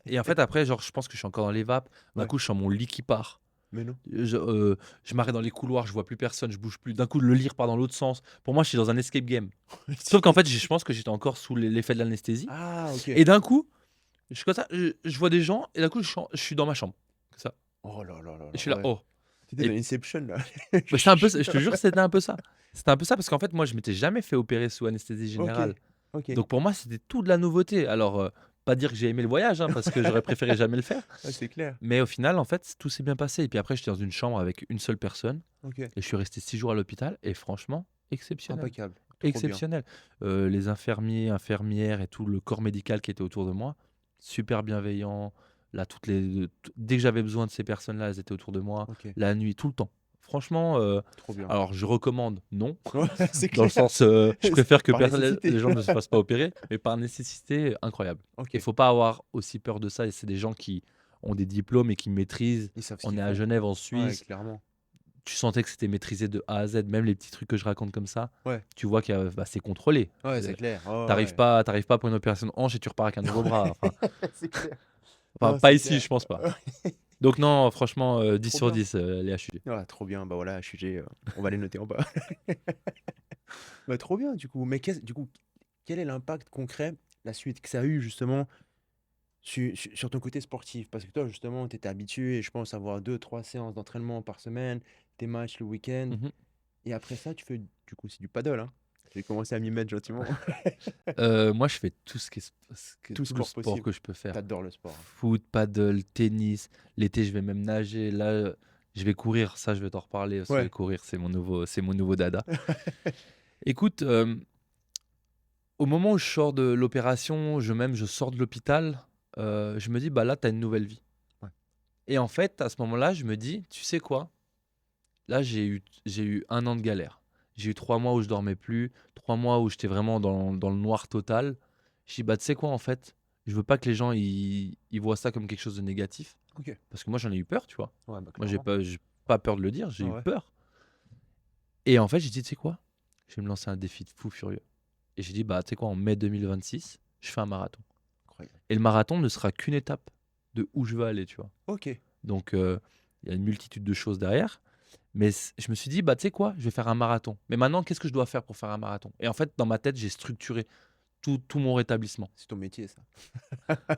Et en fait, après, genre, je pense que je suis encore dans les vapes. D'un Ouais, coup, je sens mon lit qui part. mais non. Je m'arrête dans les couloirs, je vois plus personne, je bouge plus. D'un coup, le lit part dans l'autre sens. Pour moi, je suis dans un escape game. Sauf qu'en fait, je pense que j'étais encore sous l'effet de l'anesthésie. Ah, OK. Et d'un coup, je suis comme ça, je vois des gens, et d'un coup, je suis dans ma chambre. Comme ça. Oh là là là Et je là, suis là, ouais. oh. Tu étais Et dans Inception là. bah, c'était un peu, je te jure, c'était un peu ça. C'était un peu ça parce qu'en fait, moi, je m'étais jamais fait opérer sous anesthésie OK, générale. OK. Donc pour moi, c'était tout de la nouveauté. Alors, pas dire que j'ai aimé le voyage, hein, parce que j'aurais préféré jamais le faire. Ouais, c'est clair. Mais au final, en fait, tout s'est bien passé. Et puis après, j'étais dans une chambre avec une seule personne. OK. Et je suis resté 6 jours à l'hôpital. Et franchement, exceptionnel. Impeccable. Trop bien. Exceptionnel. Les infirmiers, infirmières et tout le corps médical qui était autour de moi, super bienveillant. Là, dès que j'avais besoin de ces personnes-là, elles étaient autour de moi. OK, La nuit, tout le temps. Franchement, trop bien. alors je recommande, non. Ouais, c'est Dans le clair. sens, je C'est préfère que par nécessité. les gens ne se fassent pas opérer, mais par nécessité, incroyable. Il OK. faut pas avoir aussi peur de ça. Et c'est des gens qui ont des diplômes et qui maîtrisent. Ils savent ce On qu'ils est à font. Genève, en Ouais, Suisse. clairement. Tu sentais que c'était maîtrisé de A à Z, même les petits trucs que je raconte comme ça. Ouais, Tu vois que bah, c'est contrôlé. ouais, c'est Euh, clair. Ouais, T'arrives ouais, pas, t'arrives pas pour une opération de hanche et tu repars avec un nouveau bras. Enfin, ouais. C'est clair. enfin, Non, pas c'est ici, clair. je pense pas. Donc non, franchement, 10 Trop sur bien. 10, les HUG. Ouais, trop bien. Bah voilà, HUG, on va les noter en bas. Bah trop bien du coup. Mais du coup, quel est l'impact concret, la suite que ça a eu justement sur ton côté sportif? Parce que toi, justement, tu étais habitué, je pense, à avoir 2, 3 séances d'entraînement par semaine, tes matchs le week-end. Mhm. Et après ça, tu fais du coup, c'est du paddle, hein? J'ai commencé à m'y mettre gentiment. Moi, je fais tout ce qui est Tout tout le sport sport possible. que je peux faire. T'adores le sport, hein. Foot, paddle, tennis. L'été, je vais même nager. Là, je vais courir. Ça, je vais t'en reparler parce que Ouais. courir, c'est mon nouveau dada. Écoute, au moment où je sors de l'opération, je sors de l'hôpital, je me dis, bah là, tu as une nouvelle vie. Ouais. Et en fait, à ce moment-là, je me dis, tu sais quoi? Là, j'ai eu 1 an de galère. J'ai eu 3 mois où je dormais plus, 3 mois où j'étais vraiment dans le noir total. Je dis, bah, tu sais quoi, en fait? Je veux pas que les gens ils voient ça comme quelque chose de négatif. OK. Parce que moi, j'en ai eu peur, tu vois. Ouais, bah Moi, clairement. j'ai pas peur de le dire, j'ai Ouais, eu ouais. peur. Et en fait, j'ai dit, tu sais quoi? Je vais me lancer un défi de fou furieux. Et j'ai dit, bah, tu sais quoi, en mai 2026, je fais un marathon. Incroyable. Et le marathon ne sera qu'une étape de où je veux aller, tu vois. OK. Donc, il y a une multitude de choses derrière. Mais je me suis dit, bah, tu sais quoi, je vais faire un marathon. Mais maintenant, qu'est-ce que je dois faire pour faire un marathon? Et en fait, dans ma tête, j'ai structuré tout mon rétablissement. C'est ton métier ça.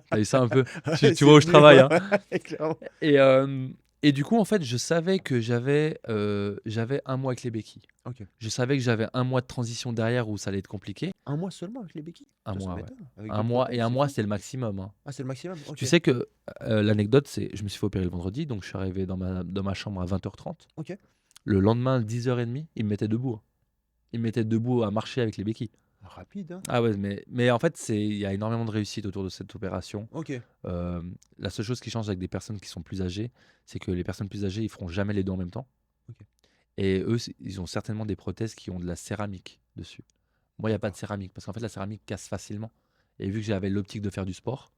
T'as vu ça un peu? Ouais, Tu vois c'est où je venu, travaille, hein? ouais, clairement. Et, du coup, en fait, je savais que j'avais 1 mois avec les béquilles. OK. Je savais que j'avais 1 mois de transition derrière où ça allait être compliqué. 1 mois seulement avec les béquilles? Un Ça mois, ouais. m'étonne. Avec 1 deux mois, et prothèses, un c'est mois, fou. c'est le maximum, hein. Ah, c'est le maximum? Tu OK. sais que l'anecdote, c'est je me suis fait opérer le vendredi, donc je suis arrivé dans ma chambre à 20h30. OK. Le lendemain, 10h30, il me mettait debout, hein. Il me mettait debout à marcher avec les béquilles. Rapide, hein? Ah ouais, mais en fait, il y a énormément de réussite autour de cette opération. OK. La seule chose qui change avec des personnes qui sont plus âgées, c'est que les personnes plus âgées, ils feront jamais les deux en même temps. OK. Et eux, ils ont certainement des prothèses qui ont de la céramique dessus. Moi, il n'y a pas de D'accord. céramique parce qu'en fait, la céramique casse facilement. Et vu que j'avais l'optique de faire du sport,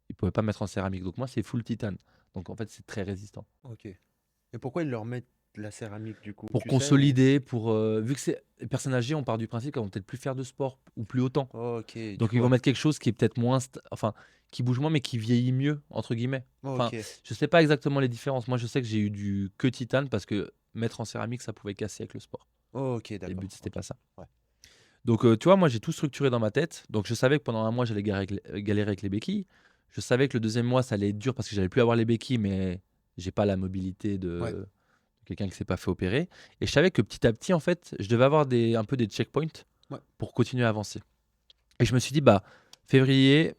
ils ne pouvaient pas mettre en céramique. Donc moi, c'est full titane. Donc en fait, c'est très résistant. OK. Et pourquoi ils leur mettent de la céramique du coup? Pour Tu sais ou? consolider, vu que c'est les personnes âgées, on part du principe qu'elles vont peut-être plus faire de sport ou plus autant. OK, du Donc coup, ils vont ouais. mettre quelque chose qui est peut-être moins, enfin, qui bouge moins, mais qui vieillit mieux entre guillemets. Enfin, OK. je sais pas exactement les différences. Moi, je sais que j'ai eu du que titane parce que mettre en céramique, ça pouvait casser avec le sport. OK, Et le d'accord. but, c'était OK. pas ça. Ouais. Donc, tu vois, moi, j'ai tout structuré dans ma tête. Donc, je savais que pendant 1 mois, j'allais galérer avec les béquilles. Je savais que le deuxième mois, ça allait être dur parce que j'allais plus avoir les béquilles, mais j'ai pas la mobilité Ouais. de quelqu'un qui s'est pas fait opérer. Et je savais que petit à petit, en fait, je devais avoir un peu des checkpoints Ouais. pour continuer à avancer. Et je me suis dit, bah, février,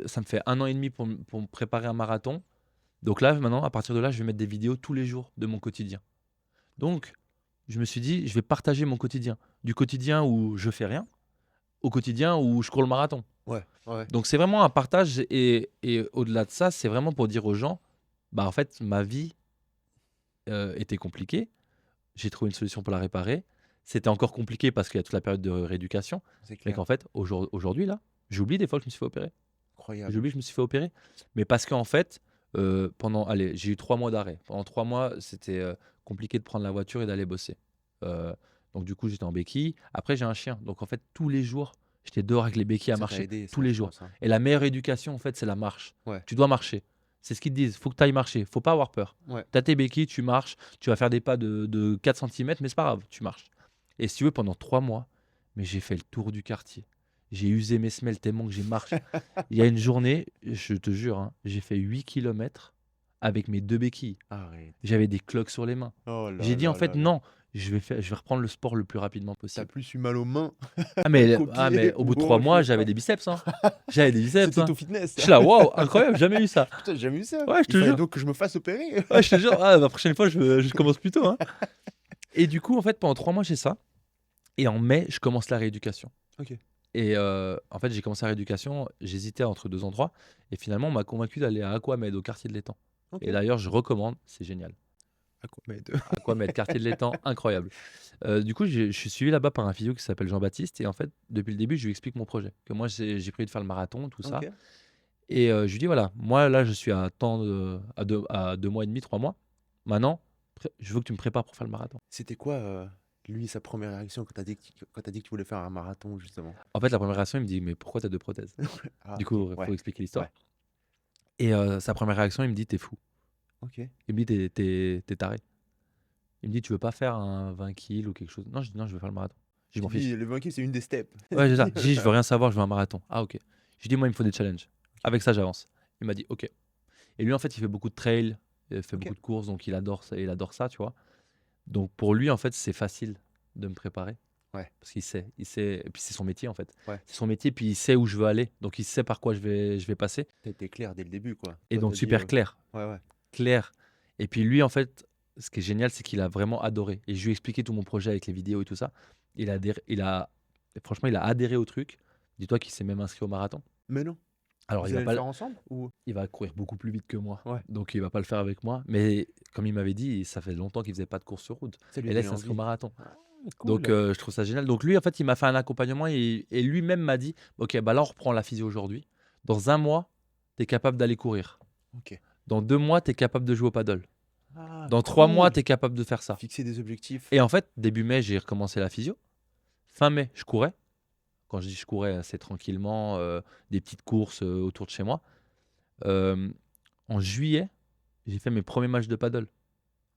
ça me fait 1 an et demi pour me préparer un marathon. Donc là, maintenant, à partir de là, je vais mettre des vidéos tous les jours de mon quotidien. Donc, je me suis dit, je vais partager mon quotidien. Du quotidien où je fais rien au quotidien où je cours le marathon. Ouais. Ouais. Donc, c'est vraiment un partage. Et au-delà de ça, c'est vraiment pour dire aux gens, bah, en fait, ma vie était compliquée. J'ai trouvé une solution pour la réparer. C'était encore compliqué parce qu'il y a toute la période de rééducation. C'est Mais clair. qu'en fait, aujourd'hui, là, j'oublie des fois que je me suis fait opérer. Incroyable. J'oublie que je me suis fait opérer. Mais parce qu'en fait, allez, j'ai eu 3 mois d'arrêt. Pendant 3 mois, c'était compliqué de prendre la voiture et d'aller bosser. Donc du coup, j'étais en béquille. Après, j'ai un chien. Donc en fait, tous les jours, J'étais dehors avec les béquilles à Ça t'a marcher aidé, tous ça, les je jours. pense, hein. Et la meilleure éducation, en fait, c'est la marche. Ouais, Tu dois marcher. C'est ce qu'ils te disent. Faut que tu ailles marcher. Faut pas avoir peur. ouais. Tu as tes béquilles, tu marches. Tu vas faire des pas de 4 centimètres, mais c'est pas grave, tu marches. Et si tu veux, pendant 3 mois, mais j'ai fait le tour du quartier. J'ai usé mes semelles tellement que j'ai marché. Il y a une journée, je te jure, hein, j'ai fait 8 kilomètres avec mes 2 béquilles. Arrête. J'avais des cloques sur les mains. Oh là J'ai dit en là fait là là. non, je vais reprendre le sport le plus rapidement T'as possible. plus eu mal aux mains Ah qu'aux mais pieds au ou bout de aux 3 hanches, je mois, sais j'avais pas. des biceps, hein. J'avais des biceps, C'était hein. ton fitness, Je ça. suis là, waouh, incroyable, jamais eu ça. Putain, j'ai jamais eu ça. Ouais, je Il te fallait jure. donc que je me fasse opérer. Ouais, je te jure. Ah, la prochaine fois, je commence plus tôt, hein. Et du coup, en fait, pendant 3 mois, j'ai ça. Et en mai, je commence la rééducation. Ok. Et en fait, j'ai commencé la rééducation, j'hésitais entre 2 endroits. Et finalement, on m'a convaincu d'aller à Aquamed, au quartier de l'Étang. Ok. Et d'ailleurs, je recommande, c'est génial. Aquamed. Aquamed, quartier de l'Étang, incroyable. Du coup, je suis suivi là-bas par un physio qui s'appelle Jean-Baptiste. Et en fait, depuis le début, je lui explique mon projet. Que moi, j'ai prévu de faire le marathon, tout ça. Ok. Et je lui dis voilà, moi là, je suis à à 2 mois et demi, 3 mois. Maintenant, je veux que tu me prépares pour faire le marathon. C'était quoi, lui, sa première réaction quand t'as dit que tu voulais faire un marathon, justement? En fait, la première réaction, il me dit mais pourquoi tu as 2 prothèses? Ah, Du ok. coup, il faut Ouais. expliquer l'histoire. Ouais. Et sa première réaction, il me dit t'es fou. Ok. Il me dit t'es taré. Il me dit tu veux pas faire un 20 kills ou quelque chose? Non, je dis non, je veux faire le marathon. Je Tu m'en fiche. dis, le vaincu, c'est une des steps. Ouais, c'est ça. Je dis je veux rien savoir, je veux un marathon. Ah ok. Je dis moi, il me faut des challenges. Avec ça, j'avance. Il m'a dit ok. Et lui, en fait, il fait beaucoup de trail, il fait Ok. beaucoup de courses, donc il adore ça, tu vois. Donc pour lui, en fait, c'est facile de me préparer. Ouais. Parce qu'il sait, et puis c'est son métier en fait. Ouais. C'est son métier, puis il sait où je veux aller, donc il sait par quoi je vais passer. T'as été clair dès le début, quoi. Et Toi, donc t'as dit, super clair, ouais, ouais. clair. Et puis lui, en fait, ce qui est génial, c'est qu'il a vraiment adoré. Et je lui ai expliqué tout mon projet avec les vidéos et tout ça. Franchement, il a adhéré au truc. Dis-toi qu'il s'est même inscrit au marathon. Mais non. Alors Vous il va allez pas, le faire ensemble ou? il va courir beaucoup plus vite que moi, Ouais. donc il va pas le faire avec moi. Mais comme il m'avait dit, ça fait longtemps qu'il faisait pas de course sur route. Ça lui Et a là, il donné s'inscrit au envie. marathon. Ah, Donc cool. je trouve ça génial. Donc lui, en fait, il m'a fait un accompagnement et lui-même m'a dit, ok, bah là, on reprend la physio aujourd'hui. Dans 1 mois, tu es capable d'aller courir. Ok. Dans 2 mois, tu es capable de jouer au paddle. Ah, Dans 3 mois, cool. tu es capable de faire ça. Fixer des objectifs. Et en fait, début mai, j'ai recommencé la physio. Fin mai, je courais. Quand je dis je courais, c'est tranquillement, des petites courses autour de chez moi. En juillet, j'ai fait mes premiers matchs de paddle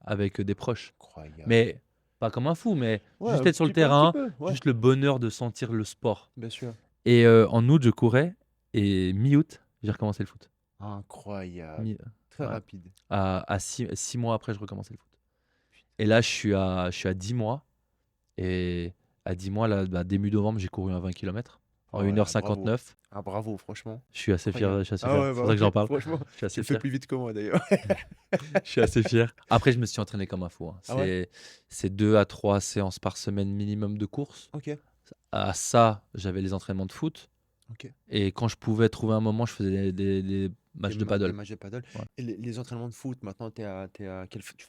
avec des proches. Incroyable. Mais pas comme un fou, mais Ouais, juste un être sur le petit peu, un terrain, petit peu, ouais. juste le bonheur de sentir le sport. Bien sûr. Et en août, je courais et mi-août, j'ai recommencé le foot. Incroyable. Mi- Très ouais. rapide. À 6 mois après, je recommençais le foot. Et là, je suis à 10 mois. Et à 10 mois, là, bah, début novembre, j'ai couru un 20 km en Ah ouais, 1h59. Ah, bravo, franchement. Je suis assez fier. Incroyable. Je suis assez Ah fier. ouais, C'est bah pour ça que ouais, j'en parle. franchement, Je suis assez tu le fais fier. plus vite que moi, d'ailleurs. Je suis assez fier. Après, je me suis entraîné comme un fou, hein. Ah ouais? C'est 2 à 3 séances par semaine minimum de course. Ok. À ça, j'avais les entraînements de foot. Ok. Et quand je pouvais trouver un moment, je faisais des matchs de Des paddle. matchs de paddle. Ouais. Et les entraînements de foot, maintenant, tu fais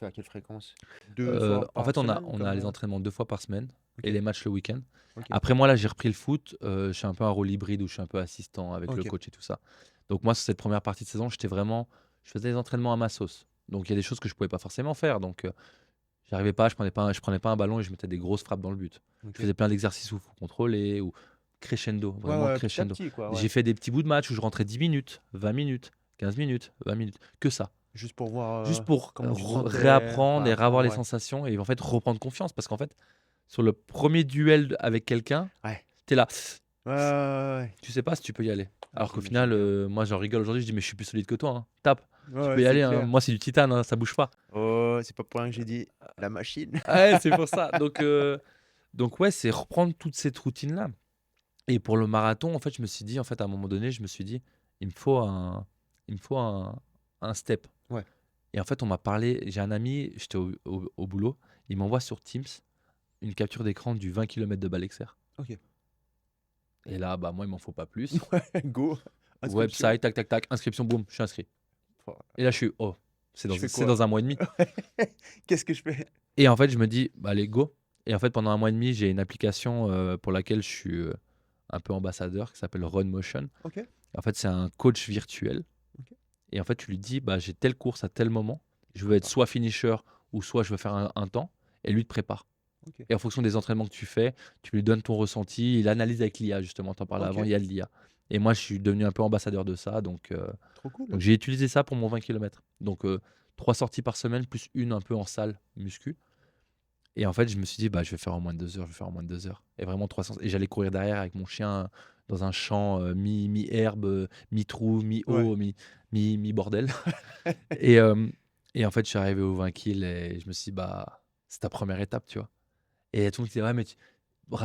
à quelle fréquence? Deux fois En par fait, on semaine a les entraînements 2 fois par semaine Ok. et les matchs le week-end. Ok. Après, moi, là, j'ai repris le foot. Je suis un peu un rôle hybride où je suis un peu assistant avec le Ok. coach et tout ça. Donc, moi, sur cette première partie de saison, je faisais des entraînements à ma sauce. Donc, il y a des choses que je pouvais pas forcément faire. Donc, j'arrivais pas, je prenais pas un ballon et je mettais des grosses frappes dans le but. Ok. Je faisais plein d'exercices où il faut contrôler ou crescendo, Ouais, vraiment ouais, petit à crescendo. petit, quoi. Ouais. J'ai fait des petits bouts de match où je rentrais 10 minutes, 20 minutes, 15 minutes, 20 minutes, que ça. Juste pour voir Juste pour comment tu sentais, réapprendre et revoir les ouais. sensations et en fait reprendre confiance. Parce qu'en fait, sur le premier duel avec quelqu'un, Ouais. tu es là, Ouais, ouais, tu sais pas si tu peux y aller. Alors qu'au j'imagine final, bien. moi j'en rigole aujourd'hui, je dis mais je suis plus solide que toi, hein. Tape, Ouais, tu ouais, peux y c'est aller, hein. clair. Moi c'est du titane, hein, ça bouge pas. Oh, c'est pas pour rien que j'ai dit la machine. Ouais, c'est pour ça. Donc ouais, c'est reprendre toute cette routine-là. Et pour le marathon, en fait, je me suis dit, en fait, à un moment donné, je me suis dit, il me faut un step. Ouais. Et en fait, on m'a parlé, j'ai un ami, j'étais au boulot, il m'envoie sur Teams une capture d'écran du 20 km de Balexer. Ok. Et là, bah moi, il m'en faut pas plus. Ouais, go. Inscription. Website, tac, tac, tac, inscription, boum, je suis inscrit. Oh, Et là, je suis, oh, c'est Je fais c'est quoi? dans 1 mois et demi. Qu'est-ce que je fais? Et en fait, je me dis, bah allez, go. Et en fait, pendant 1 mois et demi, j'ai une application pour laquelle je suis un peu ambassadeur qui s'appelle Run Motion. Ok. Et en fait, c'est un coach virtuel. Ok. Et en fait, tu lui dis, bah, j'ai telle course à tel moment. Je veux être soit finisher ou soit je veux faire un temps. Et lui te prépare. OK. Et en fonction des entraînements que tu fais, tu lui donnes ton ressenti. Il analyse avec l'IA, justement. Tu en parlais avant, OK, il y a de l'IA. Et moi, je suis devenu un peu ambassadeur de ça. trop Donc cool. j'ai utilisé ça pour mon 20 kilomètres. 3 sorties par semaine, plus une un peu en salle, muscu. Et en fait, je me suis dit, bah, je vais faire en moins de 2 heures, je vais faire en moins de 2 heures. Et vraiment 300. Et j'allais courir derrière avec mon chien dans un champ mi-herbe, mi-trou, Ouais. mi-eau, mi-bordel. Et, euh, et en fait, je suis arrivé aux 20 kills et je me suis dit, bah, c'est ta première étape, tu vois. Et tout le monde disait, ouais, mais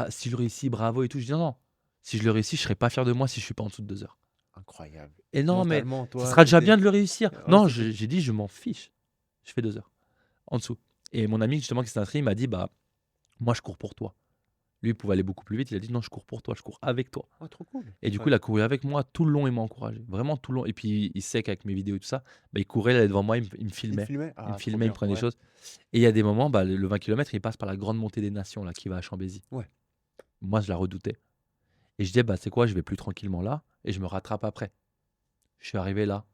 si je le réussis, bravo et tout. Je dis, non, non, si je le réussis, je serais pas fier de moi si je suis pas en dessous de 2 heures. Incroyable. Et non, mais Mentalement, ça toi, sera déjà c'était bien de le réussir. ouais, Non, c'était j'ai dit, je m'en fiche. Je fais 2 heures en dessous. Et mon ami, justement, qui s'est inscrit, il m'a dit, bah, moi, je cours pour toi. Lui, il pouvait aller beaucoup plus vite. Il a dit, non, je cours pour toi, je cours avec toi. oh, trop cool. Et du coup, Ouais. il a couru avec moi tout le long, il m'a encouragé. Vraiment tout le long. Et puis, il sait qu'avec mes vidéos et tout ça, bah, il courait, il allait devant moi, il me Il te filmait. filmait? Il me Ah, trop filmait, il me bien. prenait des Ouais. choses. Et il y a des moments, bah, le 20 kilomètres, il passe par la grande montée des nations, là, qui va à Chambézy. Ouais. Moi, je la redoutais. Et je disais, bah, c'est quoi, je vais plus tranquillement là, et je me rattrape après. Je suis arrivé là.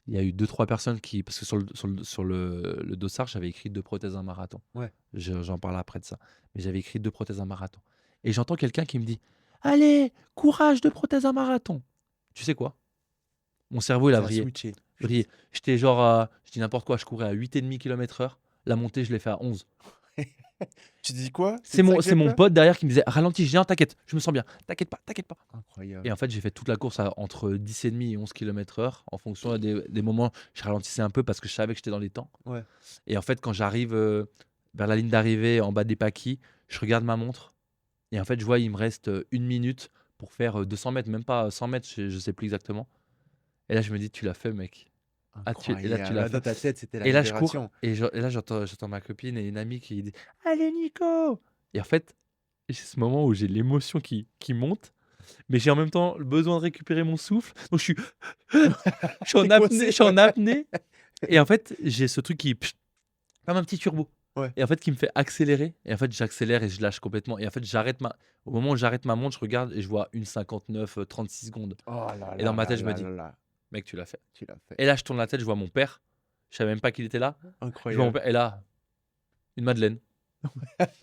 Il y a eu deux, trois personnes qui. Parce que sur le dossard, j'avais écrit 2 prothèses un marathon. Ouais. J'en parle après de ça. Mais j'avais écrit 2 prothèses un marathon. Et j'entends quelqu'un qui me dit, allez, courage, 2 prothèses un marathon. Tu sais quoi? Mon cerveau, il a Ça a vrillé. switché. Vrillé. J'étais je dis n'importe quoi, je courais à 8,5 km/h. La montée, je l'ai fait à 11. Tu dis quoi? Tu C'est te mon, c'est t'inquiètes mon pas? pote derrière qui me disait, ralentis. Je dis, non, t'inquiète, je me sens bien. T'inquiète pas, t'inquiète pas. Et Incroyable. en fait, j'ai fait toute la course entre 10,5 et 11 km/h. En fonction des moments, je ralentissais un peu parce que je savais que j'étais dans les temps. Ouais. Et en fait, quand j'arrive vers la ligne d'arrivée, en bas des paquis, je regarde ma montre. Et en fait, je vois, il me reste 1 minute pour faire 200 mètres, même pas 100 mètres, je sais plus exactement. Et là, je me dis, tu l'as fait, mec. Et là, tu Incroyable. l'as Là, dans fait. ta tête, c'était la Et là, je cours. libération. Et là, j'entends ma copine et une amie qui dit, allez, Nico. Et en fait, j'ai ce moment où j'ai l'émotion qui monte. Mais j'ai en même temps le besoin de récupérer mon souffle. Donc je suis Tu en apnée, je coincé? suis en Ouais. apnée. Et en fait, j'ai ce truc comme un petit turbo. Ouais. Et en fait, qui me fait accélérer. Et en fait, j'accélère et je lâche complètement. Et en fait, au moment où j'arrête ma montre, je regarde et je vois 1,59, 36 secondes. Oh là Et dans là ma là tête, je me là dis, là là. mec, tu l'as fait. Tu l'as fait. Et là, je tourne la tête, je vois mon père. Je savais même pas qu'il était là. Je vois mon Incroyable. père. Et là, une madeleine.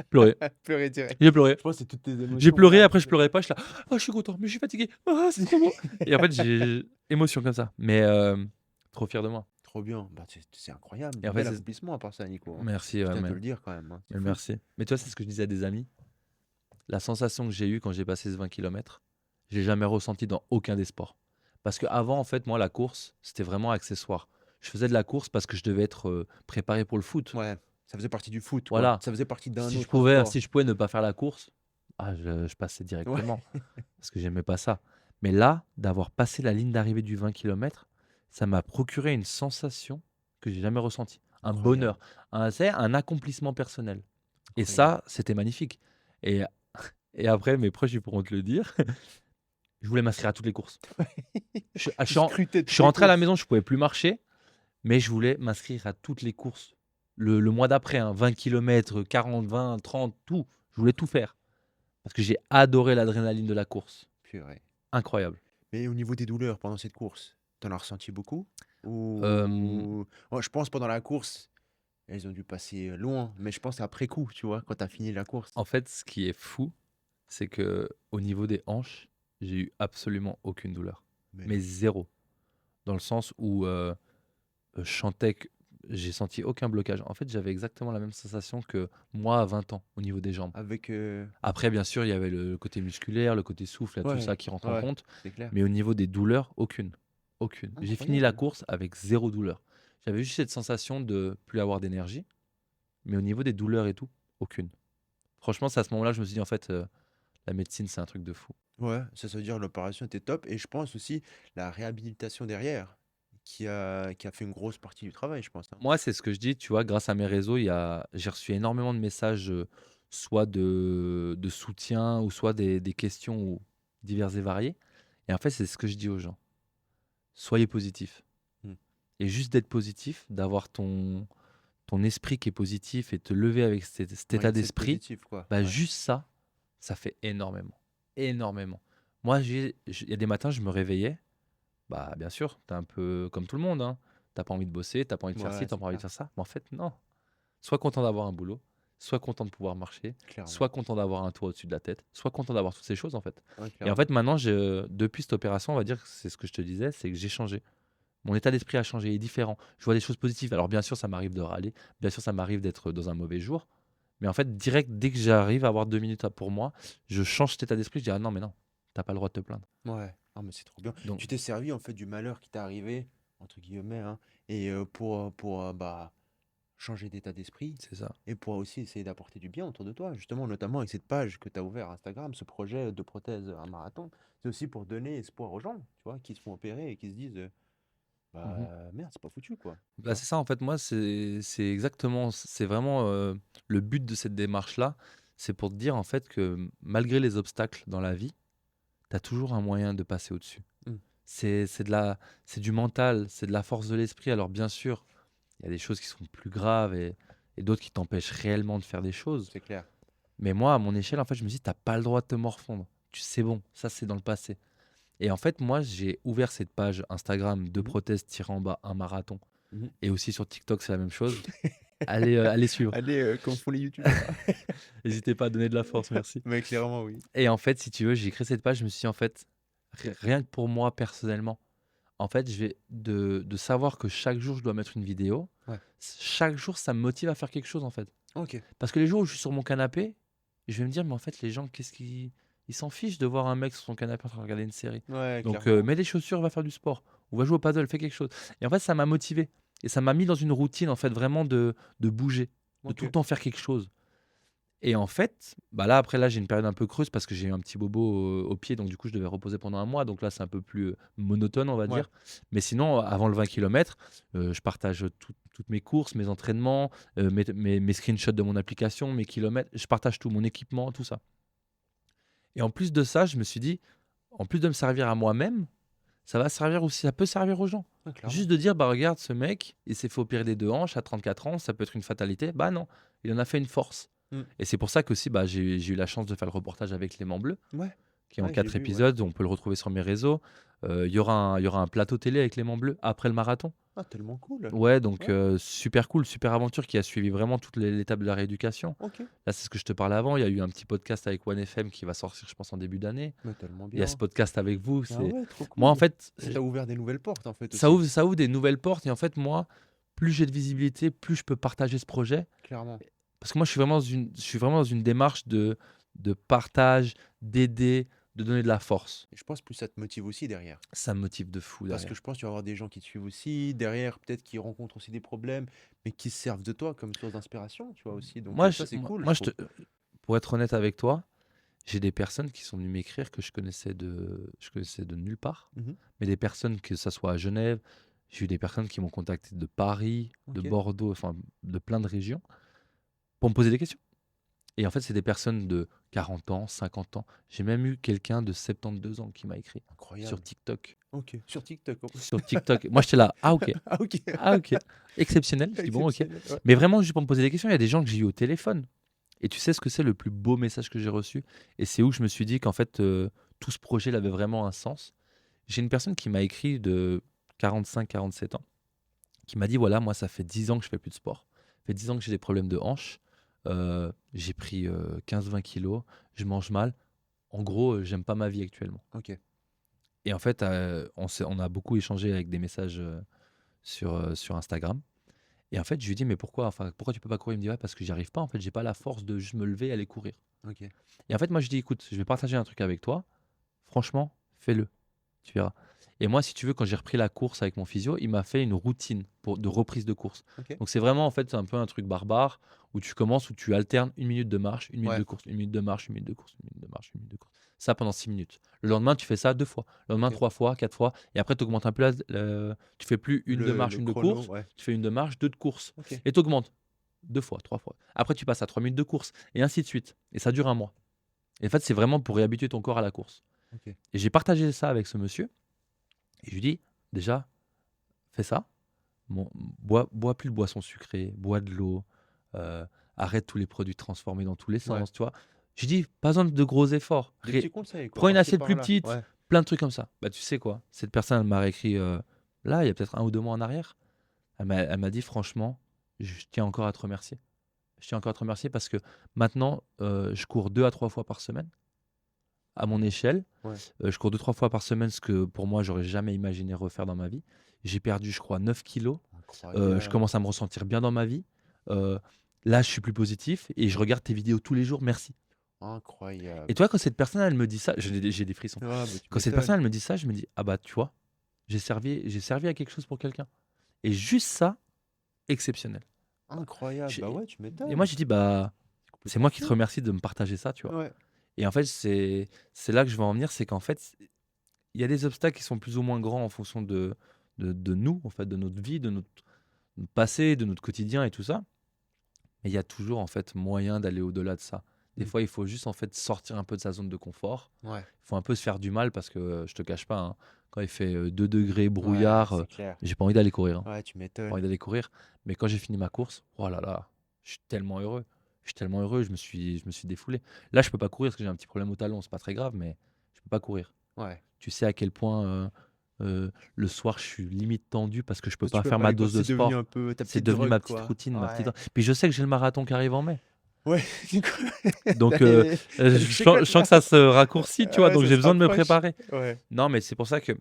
Pleurer. Pleurer direct. J'ai pleuré. Je pense que c'est toutes tes J'ai émotions pleuré, là. après je pleurais pas. Je suis là, oh, je suis content, mais je suis fatigué. Ah, c'est trop beau. Et en fait, j'ai émotion comme ça. Mais trop fier de moi. Trop bien. Bah, c'est incroyable. Et en fait, Bel accomplissement à part ça, Nico, hein. merci, Je tiens à te le dire quand même, hein. C'est fou. merci. Mais toi, c'est ce que je disais à des amis. La sensation que j'ai eue quand j'ai passé ce 20 km, j'ai jamais ressenti dans aucun des sports. Parce qu'avant, en fait, moi, la course, c'était vraiment accessoire. Je faisais de la course parce que je devais être préparé pour le foot. Ouais, ça faisait partie du foot, quoi. Voilà. Ça faisait partie d'un Si je autre pouvais, sport. si je pouvais ne pas faire la course, je passais Ouais. directement. Parce que j'aimais pas ça. Mais là, d'avoir passé la ligne d'arrivée du 20 km, ça m'a procuré une sensation que j'ai jamais ressentie. Un Incroyable. bonheur, un accomplissement personnel. Et Incroyable. ça, c'était magnifique. Et, et après, mes proches, ils pourront te le dire, je voulais m'inscrire à toutes les courses. Tu scrutais Je toutes suis les rentré à la courses. maison, je pouvais plus marcher, mais je voulais m'inscrire à toutes les courses. Le mois d'après, 20 km, 40, 20, 30, tout. Je voulais tout faire. Parce que j'ai adoré l'adrénaline de la course. Purée. Incroyable. Mais au niveau des douleurs pendant cette course, t'en as ressenti beaucoup? Euh, Ou moi, je pense pendant la course, elles ont dû passer loin, mais je pense après coup, tu vois, quand t'as fini la course. En fait, ce qui est fou, c'est que au niveau des hanches, j'ai eu absolument aucune douleur. Mais Mais non. zéro. Dans le sens où je chantais que j'ai senti aucun blocage. En fait, j'avais exactement la même sensation que moi à 20 ans au niveau des jambes. Avec Après, bien sûr, il y avait le côté musculaire, le côté souffle, tout ouais, ça qui rentre en ouais, compte. c'est clair. Mais au niveau des douleurs, aucune. Aucune. J'ai fini la Incroyable. course avec zéro douleur. J'avais juste cette sensation de plus avoir d'énergie. Mais au niveau des douleurs et tout, aucune. Franchement, c'est à ce moment-là que je me suis dit, en fait, la médecine, c'est un truc de fou. Ouais, ça veut dire l'opération était top et je pense aussi la réhabilitation derrière qui a fait une grosse partie du travail, je pense, hein. Moi, c'est ce que je dis, tu vois, grâce à mes réseaux, j'ai reçu énormément de messages, soit de soutien ou soit des questions diverses et variées. Et en fait, c'est ce que je dis aux gens. Soyez positifs. Mm. Et juste d'être positif, d'avoir ton esprit qui est positif et te lever avec cet état Mindset d'esprit, positif, quoi. bah Ouais, juste ça, ça fait énormément. Énormément. Moi, il y a des matins, je me réveillais. Bah, bien sûr, t'es un peu comme tout le monde, hein. T'as pas envie de bosser, t'as pas envie de faire ci, ouais, t'as c'est pas envie de clair. faire ça. Mais en fait, non. Sois content d'avoir un boulot. soit content de pouvoir marcher, Clairement. soit content d'avoir un toit au-dessus de la tête, soit content d'avoir toutes ces choses en fait. Ouais, Et en clairement. fait, maintenant, depuis cette opération, on va dire que c'est ce que je te disais, c'est que j'ai changé. Mon état d'esprit a changé, il est différent. Je vois des choses positives. Alors bien sûr, ça m'arrive de râler, bien sûr, ça m'arrive d'être dans un mauvais jour. Mais en fait, direct, dès que j'arrive à avoir 2 minutes pour moi, je change cet état d'esprit. Je dis, ah non, mais non, t'as pas le droit de te plaindre. Ouais. Ah, mais c'est trop bien. Donc, Tu t'es servi en fait du malheur qui t'est arrivé, entre guillemets, hein, et pour bah, changer d'état d'esprit c'est ça. et pour aussi essayer d'apporter du bien autour de toi, justement, notamment avec cette page que tu as ouvert Instagram, ce projet de prothèse un marathon. C'est aussi pour donner espoir aux gens, tu vois, qui se font opérer et qui se disent Mhm. bah merde, c'est pas foutu, quoi. Tu Bah, vois? c'est ça, en fait, moi, c'est exactement, c'est vraiment le but de cette démarche-là. C'est pour te dire, en fait, que malgré les obstacles dans la vie, tu as toujours un moyen de passer au-dessus. Mm, C'est du mental, c'est de la force de l'esprit. Alors, bien sûr, il y a des choses qui sont plus graves et d'autres qui t'empêchent réellement de faire des choses. c'est clair. Mais moi, à mon échelle, en fait, je me dis, t'as pas le droit de te morfondre. C'est bon, ça, c'est dans le passé. Et en fait, moi, j'ai ouvert cette page Instagram de Mhm, prothèses tirant en bas un marathon. mhm. Et aussi sur TikTok, c'est la même chose. Allez suivre. Allez, comme font les youtubeurs. N'hésitez pas à donner de la force, merci. Mais clairement, oui. Et en fait, si tu veux, j'ai créé cette page, je me suis dit, en fait, rien que pour moi personnellement, en fait, je vais de savoir que chaque jour, je dois mettre une vidéo. Ouais. Chaque jour, ça me motive à faire quelque chose, en fait. Ok. Parce que les jours où je suis sur mon canapé, je vais me dire, mais en fait, les gens, qu'est-ce qu'ils ils s'en fichent de voir un mec sur son canapé en train de regarder une série. Ouais, Donc, clairement. mets des chaussures, va faire du sport. Ou va jouer au paddle, fais quelque chose. Et en fait, ça m'a motivé. Et ça m'a mis dans une routine, en fait, vraiment de bouger, de Ok. tout le temps faire quelque chose. Et en fait, bah là, après, là, j'ai une période un peu creuse parce que j'ai eu un petit bobo au pied. Donc, du coup, je devais reposer pendant un mois. Donc là, c'est un peu plus monotone, on va Ouais. dire. Mais sinon, avant le 20 km, je partage toutes mes courses, mes entraînements, mes screenshots de mon application, mes kilomètres. Je partage tout, mon équipement, tout ça. Et en plus de ça, je me suis dit, en plus de me servir à moi-même, ça va servir aussi, ça peut servir aux gens. Ouais, clairement. Juste de dire, bah regarde, ce mec, il s'est fait opérer des deux hanches à 34 ans, ça peut être une fatalité. Bah non, il en a fait une force. Mm. Et c'est pour ça que aussi, bah, j'ai eu la chance de faire le reportage avec Léman Bleu, Ouais. qui est en Ouais, j'ai 4 vu, ouais. épisodes. On peut le retrouver sur mes réseaux. Il y aura un plateau télé avec Léman Bleu après le marathon. Ah, tellement cool. Ouais, donc Ouais. super cool, super aventure qui a suivi vraiment toute l'étape de la rééducation. Ok. Là, c'est ce que je te parlais avant. Il y a eu un petit podcast avec OneFM qui va sortir, je pense, en début d'année. Mais tellement Il y a ce bien. podcast avec vous. Ah ouais, trop Moi, en cool. fait, Ça t'a ouvert des nouvelles portes, en fait, ça aussi. ouvre, ça ouvre des nouvelles portes. Et en fait, moi, plus j'ai de visibilité, plus je peux partager ce projet. Clairement. Parce que moi, je suis vraiment dans une démarche de partage, d'aider, de donner de la force. Et je pense plus ça te motive aussi derrière. Ça me motive de fou Parce que derrière. je pense qu'il va y avoir des gens qui te suivent aussi, derrière, peut-être qui rencontrent aussi des problèmes, mais qui se servent de toi comme source d'inspiration, tu vois, aussi. Donc Moi, ça, je, c'est moi, cool, je moi, je trouve. te, pour être honnête avec toi, j'ai des personnes qui sont venues m'écrire que je connaissais de nulle part. Mhm. Mais des personnes, que ça soit à Genève, j'ai eu des personnes qui m'ont contacté de Paris, de Ok. Bordeaux, enfin de plein de régions, pour me poser des questions. Et en fait, c'est des personnes de 40 ans, 50 ans. J'ai même eu quelqu'un de 72 ans qui m'a écrit sur Incroyable. TikTok. Ok. Sur TikTok, en plus. Sur TikTok. Moi, j'étais là, ah ok, Ah, ok. ah ok. Exceptionnel. Je dis bon, ok. Exceptionnel. Ouais. Mais vraiment, juste pour me poser des questions, il y a des gens que j'ai eu au téléphone. Et tu sais ce que c'est le plus beau message que j'ai reçu? Et c'est où je me suis dit qu'en fait, tout ce projet il avait vraiment un sens. J'ai une personne qui m'a écrit de 45-47 ans, qui m'a dit, voilà, moi, ça fait 10 ans que je fais plus de sport. Ça fait 10 ans que j'ai des problèmes de hanches. J'ai pris 15-20 kilos. Je mange mal. En gros, j'aime pas ma vie actuellement. Ok. Et en fait, on a beaucoup échangé avec des messages sur Instagram. Et en fait, je lui dis, mais pourquoi tu peux pas courir? Il me dit, ouais, parce que j'y arrive pas. En fait, j'ai pas la force de juste me lever et aller courir. Ok. Et en fait, moi, je dis, écoute, je vais partager un truc avec toi. Franchement, fais-le. Tu verras. Et moi, si tu veux, quand j'ai repris la course avec mon physio, il m'a fait une routine de reprise de course. Ok. Donc, c'est vraiment, en fait, c'est un peu un truc barbare où tu commences, où tu alternes 1 minute de marche, 1 minute de Ouais. course, 1 minute de marche, 1 minute de course, 1 minute de marche, 1 minute de course. Ça pendant 6 minutes. Le lendemain, tu fais ça 2 fois. Le lendemain, Ok. 3 fois, 4 fois. Et après, tu augmentes un peu. Tu fais plus une de marche, Le une de chrono, course. ouais. Tu fais une de marche, 2 de course. Ok. Et tu augmentes 2 fois, 3 fois. Après, tu passes à 3 minutes de course. Et ainsi de suite. Et ça dure un mois. Et en fait, c'est vraiment pour réhabituer ton corps à la course. Ok. Et j'ai partagé ça avec ce monsieur. Et je lui dis, déjà, fais ça. Bois plus de boissons sucrées, bois de l'eau, euh, arrête tous les produits transformés dans tous les Ouais. sens, tu vois. Je dis, pas besoin de gros efforts. Des petits conseils, quoi. Prends une Par-ci, assiette plus par-là. petite, Ouais. plein de trucs comme ça. Bah, tu sais quoi, cette personne, elle m'a réécrit là, il y a peut-être 1 ou 2 mois en arrière. Elle m'a dit, franchement, je tiens encore à te remercier. Je tiens encore à te remercier parce que maintenant, je cours 2 à 3 fois par semaine à mon échelle. Ouais. Je cours 2-3 fois par semaine, ce que pour moi, j'aurais jamais imaginé refaire dans ma vie. J'ai perdu, je crois, 9 kilos. Je Incroyable. commence à me ressentir bien dans ma vie. Heu, Là, je suis plus positif et je regarde tes vidéos tous les jours, merci. Et Incroyable. toi, quand cette personne, elle me dit ça, j'ai des frissons. Ah, bah, tu Quand cette m'étonnes. personne, elle me dit ça, je me dis: «Ah bah, tu vois, j'ai servi à quelque chose pour quelqu'un» et juste ça, exceptionnel. Incroyable. Bah J'ai ouais, tu et moi, m'étonnes. je dis: «Bah, C'est c'est complètement moi qui te fou. remercie de me partager ça», tu vois? Ouais. Et en fait, c'est là que je veux en venir, c'est qu'en fait, il y a des obstacles qui sont plus ou moins grands en fonction de nous, en fait, de notre vie, de notre passé, de notre quotidien et tout ça. Mais il y a toujours, en fait, moyen d'aller au-delà de ça. Des Mmh. fois, il faut juste, en fait, sortir un peu de sa zone de confort. Ouais. Il faut un peu se faire du mal parce que, je te cache pas, hein, quand il fait, 2 degrés, Ouais, brouillard, c'est clair. j'ai pas envie d'aller courir, hein. Ouais, tu Pas envie m'étonnes. d'aller courir. Mais quand j'ai fini ma course, oh là là, je suis tellement heureux. Je suis tellement heureux, je me suis défoulé. Là, je peux pas courir parce que j'ai un petit problème au talon, c'est pas très grave, mais je peux pas courir. Ouais. Tu sais à quel point, le soir, je suis limite tendu parce que je peux Parce que tu pas peux faire pas ma aller courir, dose de c'est devenu sport. un peu ta C'est petite devenu drogue, ma petite quoi. routine, ma petite Ouais. puis je sais que j'ai le marathon qui arrive en mai. Ouais, du coup, Donc, tu je dit: «Tu sais quoi? sens je sens que ça se raccourcit, tu vois? Ouais, Donc ça j'ai se besoin de me rapproche. préparer. Ouais. Non, mais c'est pour ça que, tu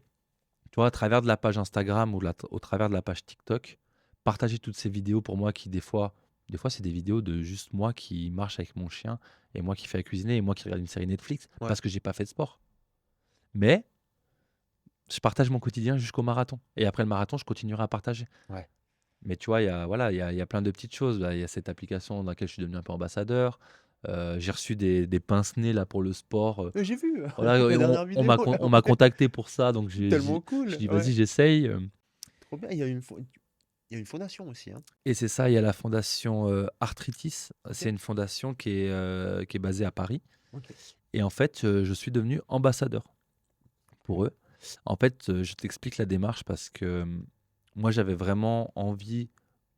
vois, à travers de la page Instagram ou au travers de la page TikTok, partager toutes ces vidéos pour moi qui des fois c'est des vidéos de juste moi qui marche avec mon chien et moi qui fais à cuisiner et moi qui regarde une série Netflix Ouais. parce que j'ai pas fait de sport. Mais je partage mon quotidien jusqu'au marathon et après le marathon, je continuerai à partager. Ouais. Mais tu vois, il y a voilà, il y a plein de petites choses. Bah, il y a cette application dans laquelle je suis devenu un peu ambassadeur. J'ai reçu des pince-nez là pour le sport, J'ai vu voilà la et on dernière on vidéo m'a là, on m'a ouais. contacté pour ça donc Tellement j'ai cool, dit: ouais. «Vas-y, j'essaye», Trop bien. Il y a une fondation aussi, hein? et c'est ça, il y a la fondation, Arthritis. C'est OK. une fondation qui est basée à Paris OK. et en fait, je suis devenu ambassadeur Mmh. pour eux. En fait, je t'explique la démarche parce que, moi, j'avais vraiment envie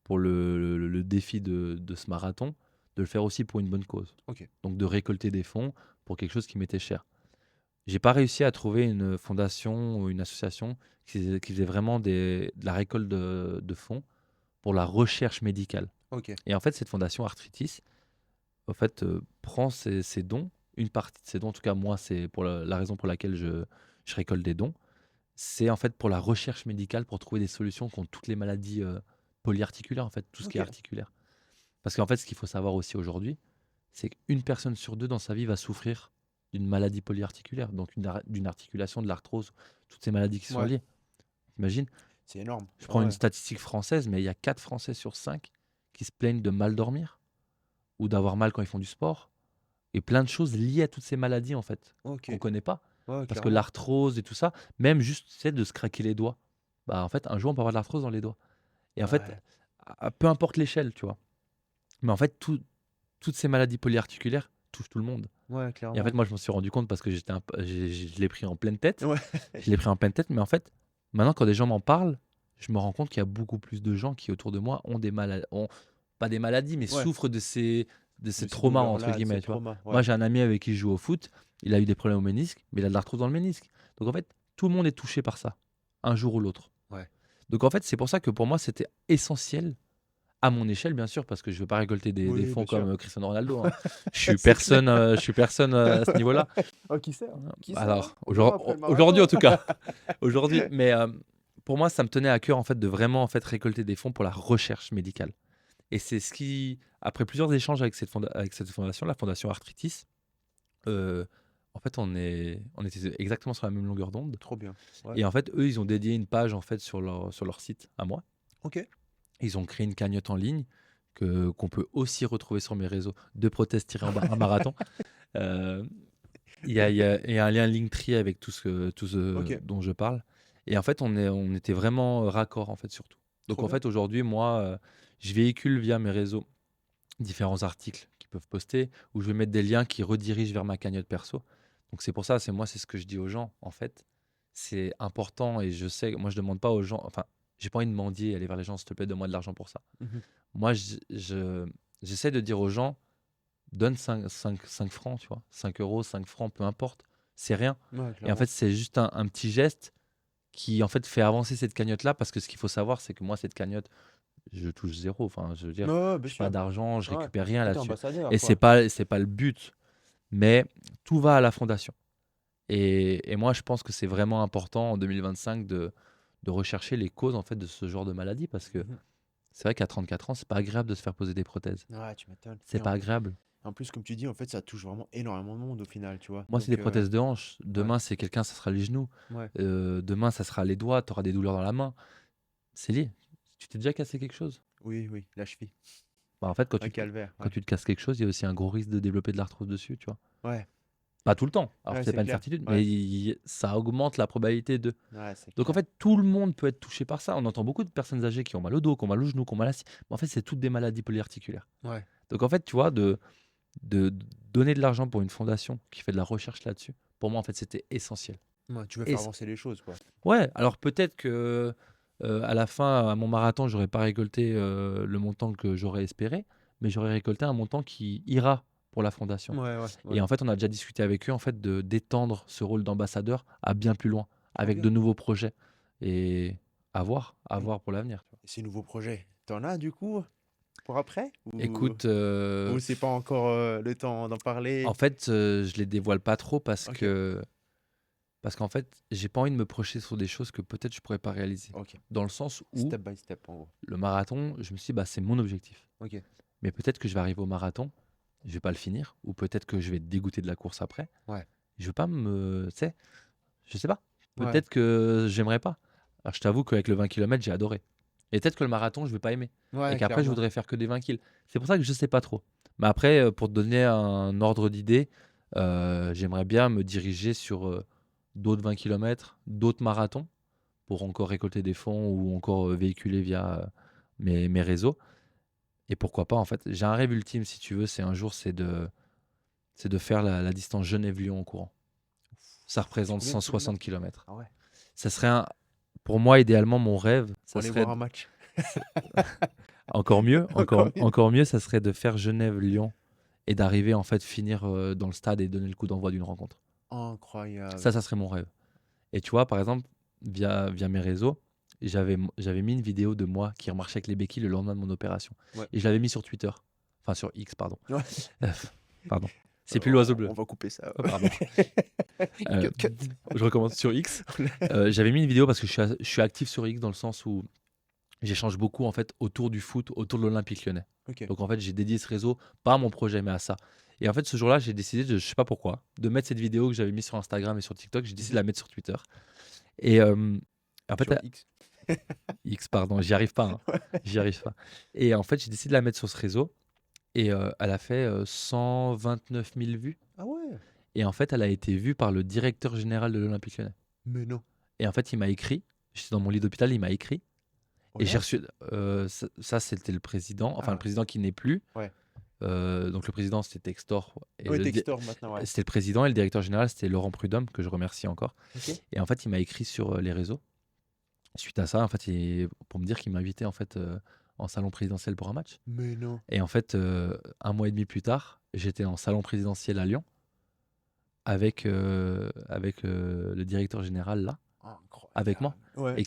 pour le défi de ce marathon, de le faire aussi pour une bonne cause. OK. Donc de récolter des fonds pour quelque chose qui m'était cher. J'ai pas réussi à trouver une fondation ou une association qui faisait vraiment de la récolte de fonds pour la recherche médicale. OK. Et en fait, cette fondation Arthritis, en fait, prend ces dons, une partie de ces dons, en tout cas moi, c'est pour la raison pour laquelle je récolte des dons, c'est en fait pour la recherche médicale, pour trouver des solutions contre toutes les maladies, polyarticulaires, en fait, tout ce qui est OK. articulaire. Parce qu'en fait, ce qu'il faut savoir aussi aujourd'hui, c'est qu'une personne sur 2 dans sa vie va souffrir d'une maladie polyarticulaire, donc d'une articulation, de l'arthrose, toutes ces maladies qui sont Ouais, liées. Imagine, c'est énorme. je Ouais, prends une ouais. statistique française, mais il y a 4 Français sur 5 qui se plaignent de mal dormir ou d'avoir mal quand ils font du sport et plein de choses liées à toutes ces maladies, en fait, qu'on OK. connaît pas. Ouais, Parce que clairement. l'arthrose et tout ça, même juste, tu sais, de se craquer les doigts. Bah, en fait, un jour, on peut avoir de l'arthrose dans les doigts et en fait, Ouais. peu importe l'échelle, tu vois? Mais en fait, toutes ces maladies polyarticulaires touchent tout le monde. Ouais, Et en fait, clairement. moi, je m'en suis rendu compte parce que je l'ai pris en pleine tête. Ouais. Je l'ai pris en pleine tête, mais en fait, maintenant, quand des gens m'en parlent, je me rends compte qu'il y a beaucoup plus de gens qui, autour de moi, ont pas des maladies, mais Ouais. souffrent de ces De ces «traumas» entre douleurs-là, de guillemets, ces tu vois? traumas, Moi, ouais. j'ai un ami avec qui je joue au foot, il a eu des problèmes au ménisque, mais il a de l'arthrose dans le ménisque. Donc en fait, tout le monde est touché par ça, un jour ou l'autre. Ouais. Donc en fait, c'est pour ça que pour moi, c'était essentiel à mon échelle, bien sûr, parce que je ne veux pas récolter des Oui, fonds bien sûr. comme, Cristiano Ronaldo, hein. Je suis C'est clair. personne, je suis personne, à ce niveau-là. Oh, qui sait, hein? Qui sait, hein? Alors, On verra après le aujourd'hui, en marathon. tout cas, aujourd'hui, mais, pour moi, ça me tenait à cœur, en fait, de vraiment, en fait, récolter des fonds pour la recherche médicale et c'est ce qui après plusieurs échanges avec cette fondation, la fondation Arthritis, heu, en fait, on était exactement sur la même longueur d'onde Trop bien. Ouais. et en fait, eux, ils ont dédié une page, en fait, sur leur site à moi. OK. Ils ont créé une cagnotte en ligne qu'on peut aussi retrouver sur mes réseaux, de protest un marathon. Heu, il y a un lien Linktree avec tout ce OK. dont je parle et en fait, on était vraiment, raccord, en fait, sur tout. Donc Trop en bien. fait, aujourd'hui, moi, je véhicule via mes réseaux différents articles qu'ils peuvent poster où je vais mettre des liens qui redirigent vers ma cagnotte perso. Donc c'est pour ça, c'est ce que je dis aux gens, en fait. C'est important et je sais moi, je demande pas aux gens enfin, j'ai pas envie de mendier et aller vers les gens: «S'il te plaît, donne-moi de l'argent pour ça». Mmh. Moi, j'essaie de dire aux gens: «Donne 5 francs», tu vois? 5 euros, 5 francs, peu importe, c'est rien Ouais, et en fait, clairement. c'est juste un petit geste qui, en fait, fait avancer cette cagnotte-là parce que ce qu'il faut savoir, c'est que moi, cette cagnotte, je touche zéro. Enfin, je veux dire, Ouais, bien je pas sûr. d'argent, je Ouais. récupère rien Ouais, t'es là-dessus. ambassadeur, Et quoi. c'est pas le but. Mais tout va à la fondation. Et moi, je pense que c'est vraiment important en 2025 de rechercher les causes en fait de ce genre de maladie parce que Mhm. c'est vrai qu'à 34 ans, c'est pas agréable de se faire poser des prothèses. Ouais, tu m'étonnes. C'est pas agréable. En plus, comme tu dis, en fait, ça touche vraiment énormément de monde au final, tu vois. Moi, c'est des Donc, prothèses de hanche. ouais, Demain, c'est quelqu'un, ça sera les genoux. ouais. Demain, ça sera les doigts. Tu auras des douleurs dans la main. C'est lié. Tu t'es déjà cassé quelque chose? Oui, oui, la cheville. Bah, en fait, Un calvaire, quand ouais. tu te casses quelque chose, il y a aussi un gros risque de développer de l'arthrose dessus, tu vois. Ouais, Pas tout le temps. Alors, ouais, c'est c'est pas une clair. certitude, Ouais, mais ça augmente la probabilité de. ouais, c'est Donc, en clair. fait, tout le monde peut être touché par ça. On entend beaucoup de personnes âgées qui ont mal au dos, qui ont mal au genou, qui ont mal à ci. Mais en fait, c'est toutes des maladies polyarticulaires. Ouais, Donc, en fait, tu vois, de donner de l'argent pour une fondation qui fait de la recherche là-dessus, pour moi, en fait, c'était essentiel. ouais, tu veux Et faire avancer les choses, quoi. ouais, alors peut-être que à la fin, à mon marathon, j'aurais pas récolté le montant que j'aurais espéré, mais j'aurais récolté un montant qui ira pour la fondation. Ouais, ouais, Et ouais. en fait, on a déjà discuté avec eux en fait de d'étendre ce rôle d'ambassadeur à bien plus loin, avec Ok. de nouveaux projets et à Mm. voir pour l'avenir. Tu vois. Et ces nouveaux projets, t'en as du coup pour après? Écoute, Ou c'est pas encore le temps d'en en parler? fait, je les dévoile pas trop Ok, parce qu'en fait, j'ai pas envie de me projeter sur des choses que peut-être je pourrais pas réaliser. ok. Dans le sens où Step by step, en gros. le marathon, je me suis dit, bah, c'est mon objectif. Ok, Mais peut-être que je vais arriver au marathon, je vais pas le finir, ou peut-être que je vais être dégoûté de la course après. ouais, Je veux pas tu sais, je sais pas. ouais, Peut-être que j'aimerais pas. Alors je t'avoue qu'avec le 20 km, j'ai adoré. Et peut-être que le marathon, je vais pas aimer. Et ouais, qu'après, je clairement. voudrais faire que des 20 kills. C'est pour ça que je sais pas trop. Mais après, pour te donner un ordre d'idée, j'aimerais bien me diriger sur d'autres 20 km, d'autres marathons, pour encore récolter des fonds ou encore véhiculer via mes réseaux. Et pourquoi pas, en fait, j'ai un rêve ultime, si tu veux, c'est un jour, c'est de faire la distance Genève-Lyon en courant. Ça C'est représente combien de 160 kilomètres? km. Ah ouais. Ça serait pour moi, idéalement, mon rêve, Pour ça aller serait voir un match. c'est- encore mieux, Encore mieux. encore mieux, ça serait de faire Genève-Lyon et d'arriver, en fait, finir dans le stade et donner le coup d'envoi d'une rencontre. Incroyable. Ça serait mon rêve. Et tu vois, par exemple, via mes réseaux, j'avais mis une vidéo de moi qui remarchait avec les béquilles le lendemain de mon opération. Ouais. Et je l'avais mis sur Twitter. Enfin, sur X, pardon. Ouais. Euh, pardon. C'est plus l'oiseau bleu. On va couper ça. Oh, pardon. Euh, Cut, cut. je recommence sur X. J'avais mis une vidéo parce que je suis actif sur X dans le sens où j'échange beaucoup en fait autour du foot, autour de l'Olympique Lyonnais. Ok. Donc en fait, j'ai dédié ce réseau, pas à mon projet, mais à ça. Et en fait, ce jour-là, j'ai décidé, je sais pas pourquoi, de mettre cette vidéo que j'avais mise sur Instagram et sur TikTok. J'ai décidé de la mettre sur Twitter. Et en fait, Sur X. X, pardon, j'y arrive pas. Hein. J'y arrive pas. Et en fait, j'ai décidé de la mettre sur ce réseau. Et elle a fait 129 000 vues. Ah ouais. Et en fait, elle a été vue par le directeur général de l'Olympique Lyonnais. Mais non. Et en fait, il m'a écrit. J'étais dans mon lit d'hôpital, il m'a écrit. Oh Et j'ai là. reçu. Ça, c'était le président. Enfin, le Ah. président qui n'est plus. Ouais. Donc, le président, c'était Textor. Et Ouais, Textor maintenant, ouais. c'était le président. Et le directeur général, c'était Laurent Prudhomme, que je remercie encore. Ok. Et en fait, il m'a écrit sur les réseaux. Suite à ça, en fait, pour me dire qu'il m'invitait en fait, en salon présidentiel pour un match. Mais non. Et en fait, un mois et demi plus tard, j'étais en salon présidentiel à Lyon avec le directeur général là, avec moi, Ouais. et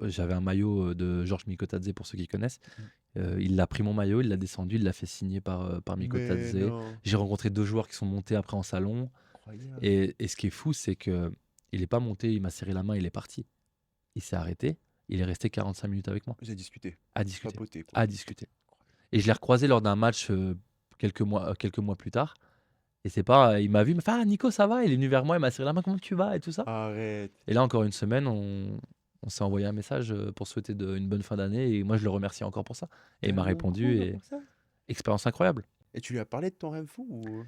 j'avais un maillot de Georges Mikotadze pour ceux qui connaissent. Il a pris mon maillot, il l'a descendu, il l'a fait signer par Mais Mikotadze. non. J'ai rencontré 2 joueurs qui sont montés après en salon. Incroyable. Et ce qui est fou, c'est que il n'est pas monté, il m'a serré la main, il est parti. Il s'est arrêté, il est resté 45 minutes avec moi, Vous avez discuté. à discuter. Papoté, quoi. À discuter. Et je l'ai recroisé lors d'un match quelques mois plus tard. Et c'est pas, il m'a vu, il m'a fait ah Nico ça va, il est venu vers moi, il m'a serré la main, comment tu vas et tout ça. Arrête. Et là encore une semaine, on s'est envoyé un message pour souhaiter une bonne fin d'année et moi je le remercie encore pour ça. Et il m'a Tellement répondu cool et pour ça. expérience incroyable. Et tu lui as parlé de ton rêve fou ou...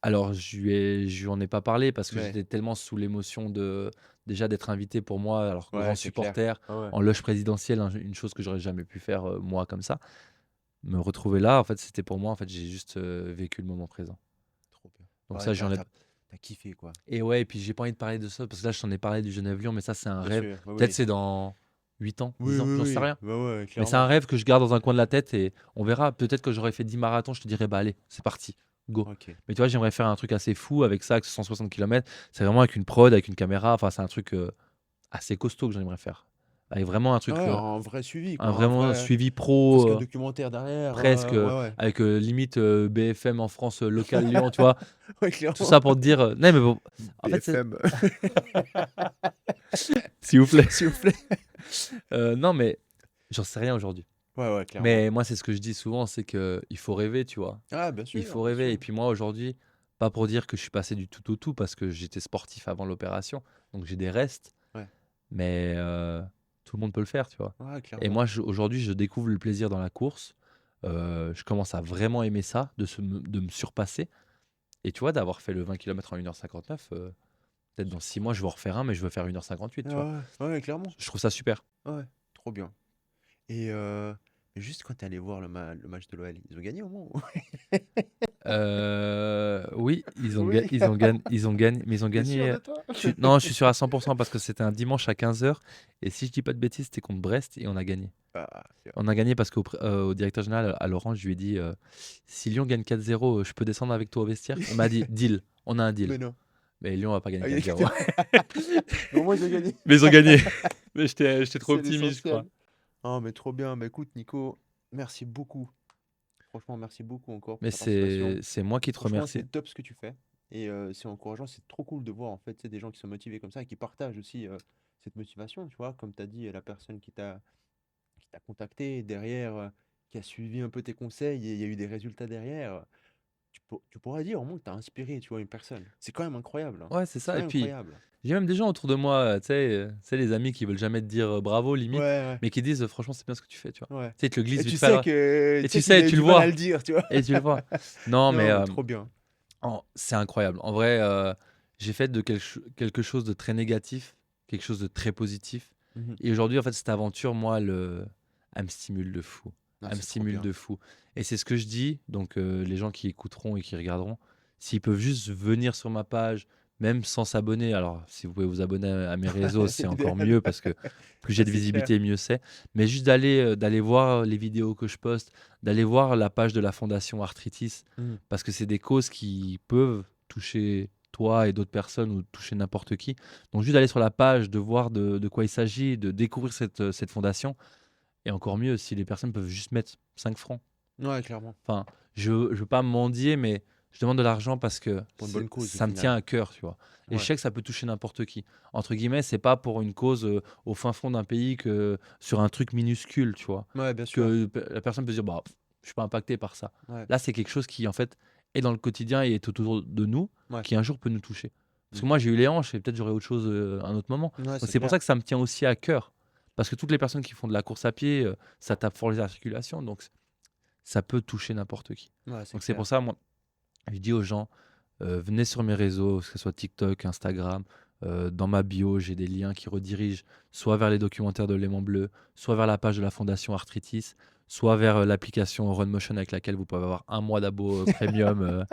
Alors je lui en ai pas parlé parce que Ouais. j'étais tellement sous l'émotion de déjà d'être invité pour moi, alors Ouais, grand c'est clair. supporter Ah ouais. en loge présidentielle, une chose que j'aurais jamais pu faire moi comme ça. Me retrouver là, en fait, c'était pour moi, en fait, j'ai juste vécu le moment présent. Trop bien. Donc Ouais, ça, j'en ai. t'as kiffé, quoi. Et ouais, et puis j'ai pas envie de parler de ça parce que là, je t'en ai parlé du Genève-Lyon, mais ça, c'est un Bien rêve. sûr. Ouais, Peut-être oui. c'est dans 8 ans, Oui, 10 ans, oui, j'en sais oui. rien. Ouais, ouais, Mais c'est un clairement. rêve que je garde dans un coin de la tête et on verra. Peut-être que j'aurais fait 10 marathons, je te dirais, bah allez, c'est parti, go. Ok. Mais tu vois, j'aimerais faire un truc assez fou avec ça, avec ce 160 km. C'est vraiment avec une prod, avec une caméra. Enfin, c'est un truc assez costaud que j'aimerais faire. avec vraiment un Ouais, truc, un vrai suivi, un quoi, un vraiment vrai suivi presque un pro, documentaire derrière, presque, ouais, ouais. avec, limite, BFM en France, local Lyon, tu vois? Ouais, Tout clairement. ça pour te dire, non mais bon, en fait, c'est BFM, s'il vous plaît. s'il vous plaît. Non mais j'en sais rien aujourd'hui. Ouais, ouais, clairement. Mais moi, c'est ce que je dis souvent, c'est qu'il faut rêver, tu vois? Ah, bien Il sûr, faut bien rêver et sûr. puis moi, aujourd'hui, pas pour dire que je suis passé du tout au tout parce que j'étais sportif avant l'opération, donc j'ai des restes, Ouais, mais tout le monde peut le faire, tu vois? ouais, Et clairement. moi, aujourd'hui, je découvre le plaisir dans la course, je commence à vraiment aimer ça, de me surpasser et tu vois, d'avoir fait le 20 kilomètres en 1h59, peut-être dans C'est 6 mois, je vais en incroyable. refaire un, mais je veux faire 1h58, Ouais, tu vois? ouais, ouais, ouais, clairement. Je trouve ça super. Ouais, trop bien. Et juste quand tu allé voir le match de l'OL, ils ont gagné au moins? Oui, Oui. ils ont gagné, mais ils ont T'es sûr gagné, de toi? non, je suis sûr à 100 parce que c'était un dimanche à 15 heures et si je dis pas de bêtises, c'était contre Brest et on a gagné. Ah, c'est On a gagné parce au directeur général, à Laurent, je lui ai dit, «Si Lyon gagne 4-0, je peux descendre avec toi au vestiaire?» Il m'a dit: «Deal, on a un deal». mais non. Mais Lyon va pas gagner Ah, 4-0. mais au moins ils ont gagné. Mais ils ont gagné. Mais j'étais trop C'est optimiste, je crois. l'essentiel. Ah, mais trop bien. Bah écoute, Nico, merci beaucoup. Franchement, merci beaucoup encore pour Mais ta participation. c'est moi qui te Franchement, remercie. c'est top ce que tu fais. Et c'est encourageant, c'est trop cool de voir en fait, c'est des gens qui sont motivés comme ça et qui partagent aussi cette motivation, tu vois. Comme tu as dit, la personne qui t'a contacté derrière, qui a suivi un peu tes conseils et il y a eu des résultats derrière. Tu pourrais dire au moins que tu as inspiré, tu vois, une personne. C'est quand même incroyable, hein. Ouais, c'est C'est ça quand et même puis incroyable. j'ai même des gens autour de moi, tu sais les amis qui veulent jamais te dire, bravo Ouais, limite, ouais, mais qui disent: «Franchement, c'est bien ce que tu fais», tu vois? ouais. Tu sais, ils te le glissent Et vite fait à l'oreille et tu tu sais qu'il sais, a eu tu le du mal à vois le dire, tu vois. et tu le vois. Non, mais Non, mais trop bien. c'est incroyable. En vrai, j'ai fait de quelque chose de très négatif, quelque chose de très positif Mhm. et aujourd'hui, en fait, cette aventure, moi, elle me stimule de fou. Non, Elle me c'est trop stimule bien. de fou et c'est ce que je dis, donc les gens qui écouteront et qui regarderont, s'ils peuvent juste venir sur ma page, même sans s'abonner, alors si vous pouvez vous abonner à mes réseaux, c'est encore L'idéal. mieux parce que plus j'ai Ouais, de c'est clair. visibilité, mieux c'est. Mais juste d'aller voir les vidéos que je poste, d'aller voir la page de la fondation Arthritis, Mhm. parce que c'est des causes qui peuvent toucher toi et d'autres personnes ou toucher n'importe qui. Donc juste d'aller sur la page, de voir de quoi il s'agit, de découvrir cette fondation et encore mieux si les personnes peuvent juste mettre 5 francs. Ouais, clairement. Enfin, je veux pas mendier, mais je demande de l'argent parce que Pour une bonne cause au ça me tient final. à cœur, tu vois? Et je Ouais. sais que ça peut toucher n'importe qui. Entre guillemets, c'est pas pour une cause, au fin fond d'un pays que sur un truc minuscule, tu vois? Ouais, bien sûr. Que la personne peut se dire: «Bah, je suis pas impacté par ça». Ouais. Là, c'est quelque chose qui, en fait, est dans le quotidien et est autour de nous, Ouais. qui un jour peut nous toucher. Parce que Mhm. moi, j'ai eu les hanches et peut-être j'aurai autre chose, à un autre moment. Ouais, Donc c'est c'est pour clair. ça que ça me tient aussi à cœur. Parce que toutes les personnes qui font de la course à pied, ça tape fort les articulations, donc ça peut toucher n'importe qui. Ouais, c'est Donc c'est clair. pour ça, moi, je dis aux gens, venez sur mes réseaux, que ce soit TikTok, Instagram, dans ma bio, j'ai des liens qui redirigent soit vers les documentaires de Léman Bleu, soit vers la page de la Fondation Arthritis, soit vers, l'application Run Motion avec laquelle vous pouvez avoir un mois d'abo, premium,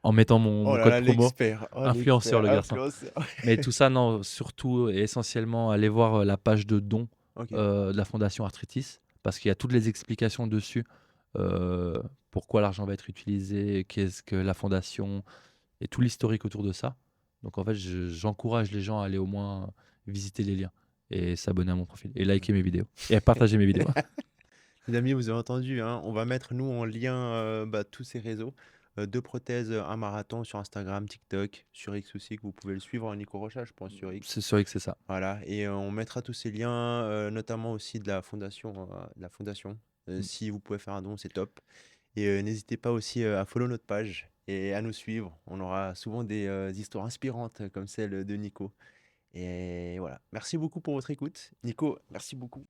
en mettant Oh mon là code là, promo. l'expert. Oh, Influenceur l'expert. le garçon. Influenceur. Mais tout ça, non, surtout et essentiellement, allez voir, la page de dons, Ok. de la Fondation Arthritis, parce qu'il y a toutes les explications dessus, pourquoi l'argent va être utilisé, qu'est-ce que la fondation et tout l'historique autour de ça. Donc en fait, j'encourage les gens à aller au moins visiter les liens et s'abonner à mon profil et liker mes vidéos et à partager mes vidéos. Les amis, vous avez entendu, hein, on va mettre nous en lien tous ces réseaux. Deux prothèses, un marathon sur Instagram, TikTok, sur X aussi, que vous pouvez le suivre, hein, Nico Rocha, je pense, sur X. C'est sûr que c'est ça. Voilà, et on mettra tous ces liens, notamment aussi de la fondation. Mmh. Si vous pouvez faire un don, c'est top. Et n'hésitez pas aussi à follow notre page et à nous suivre. On aura souvent des histoires inspirantes comme celle de Nico. Et voilà, merci beaucoup pour votre écoute. Nico, merci beaucoup.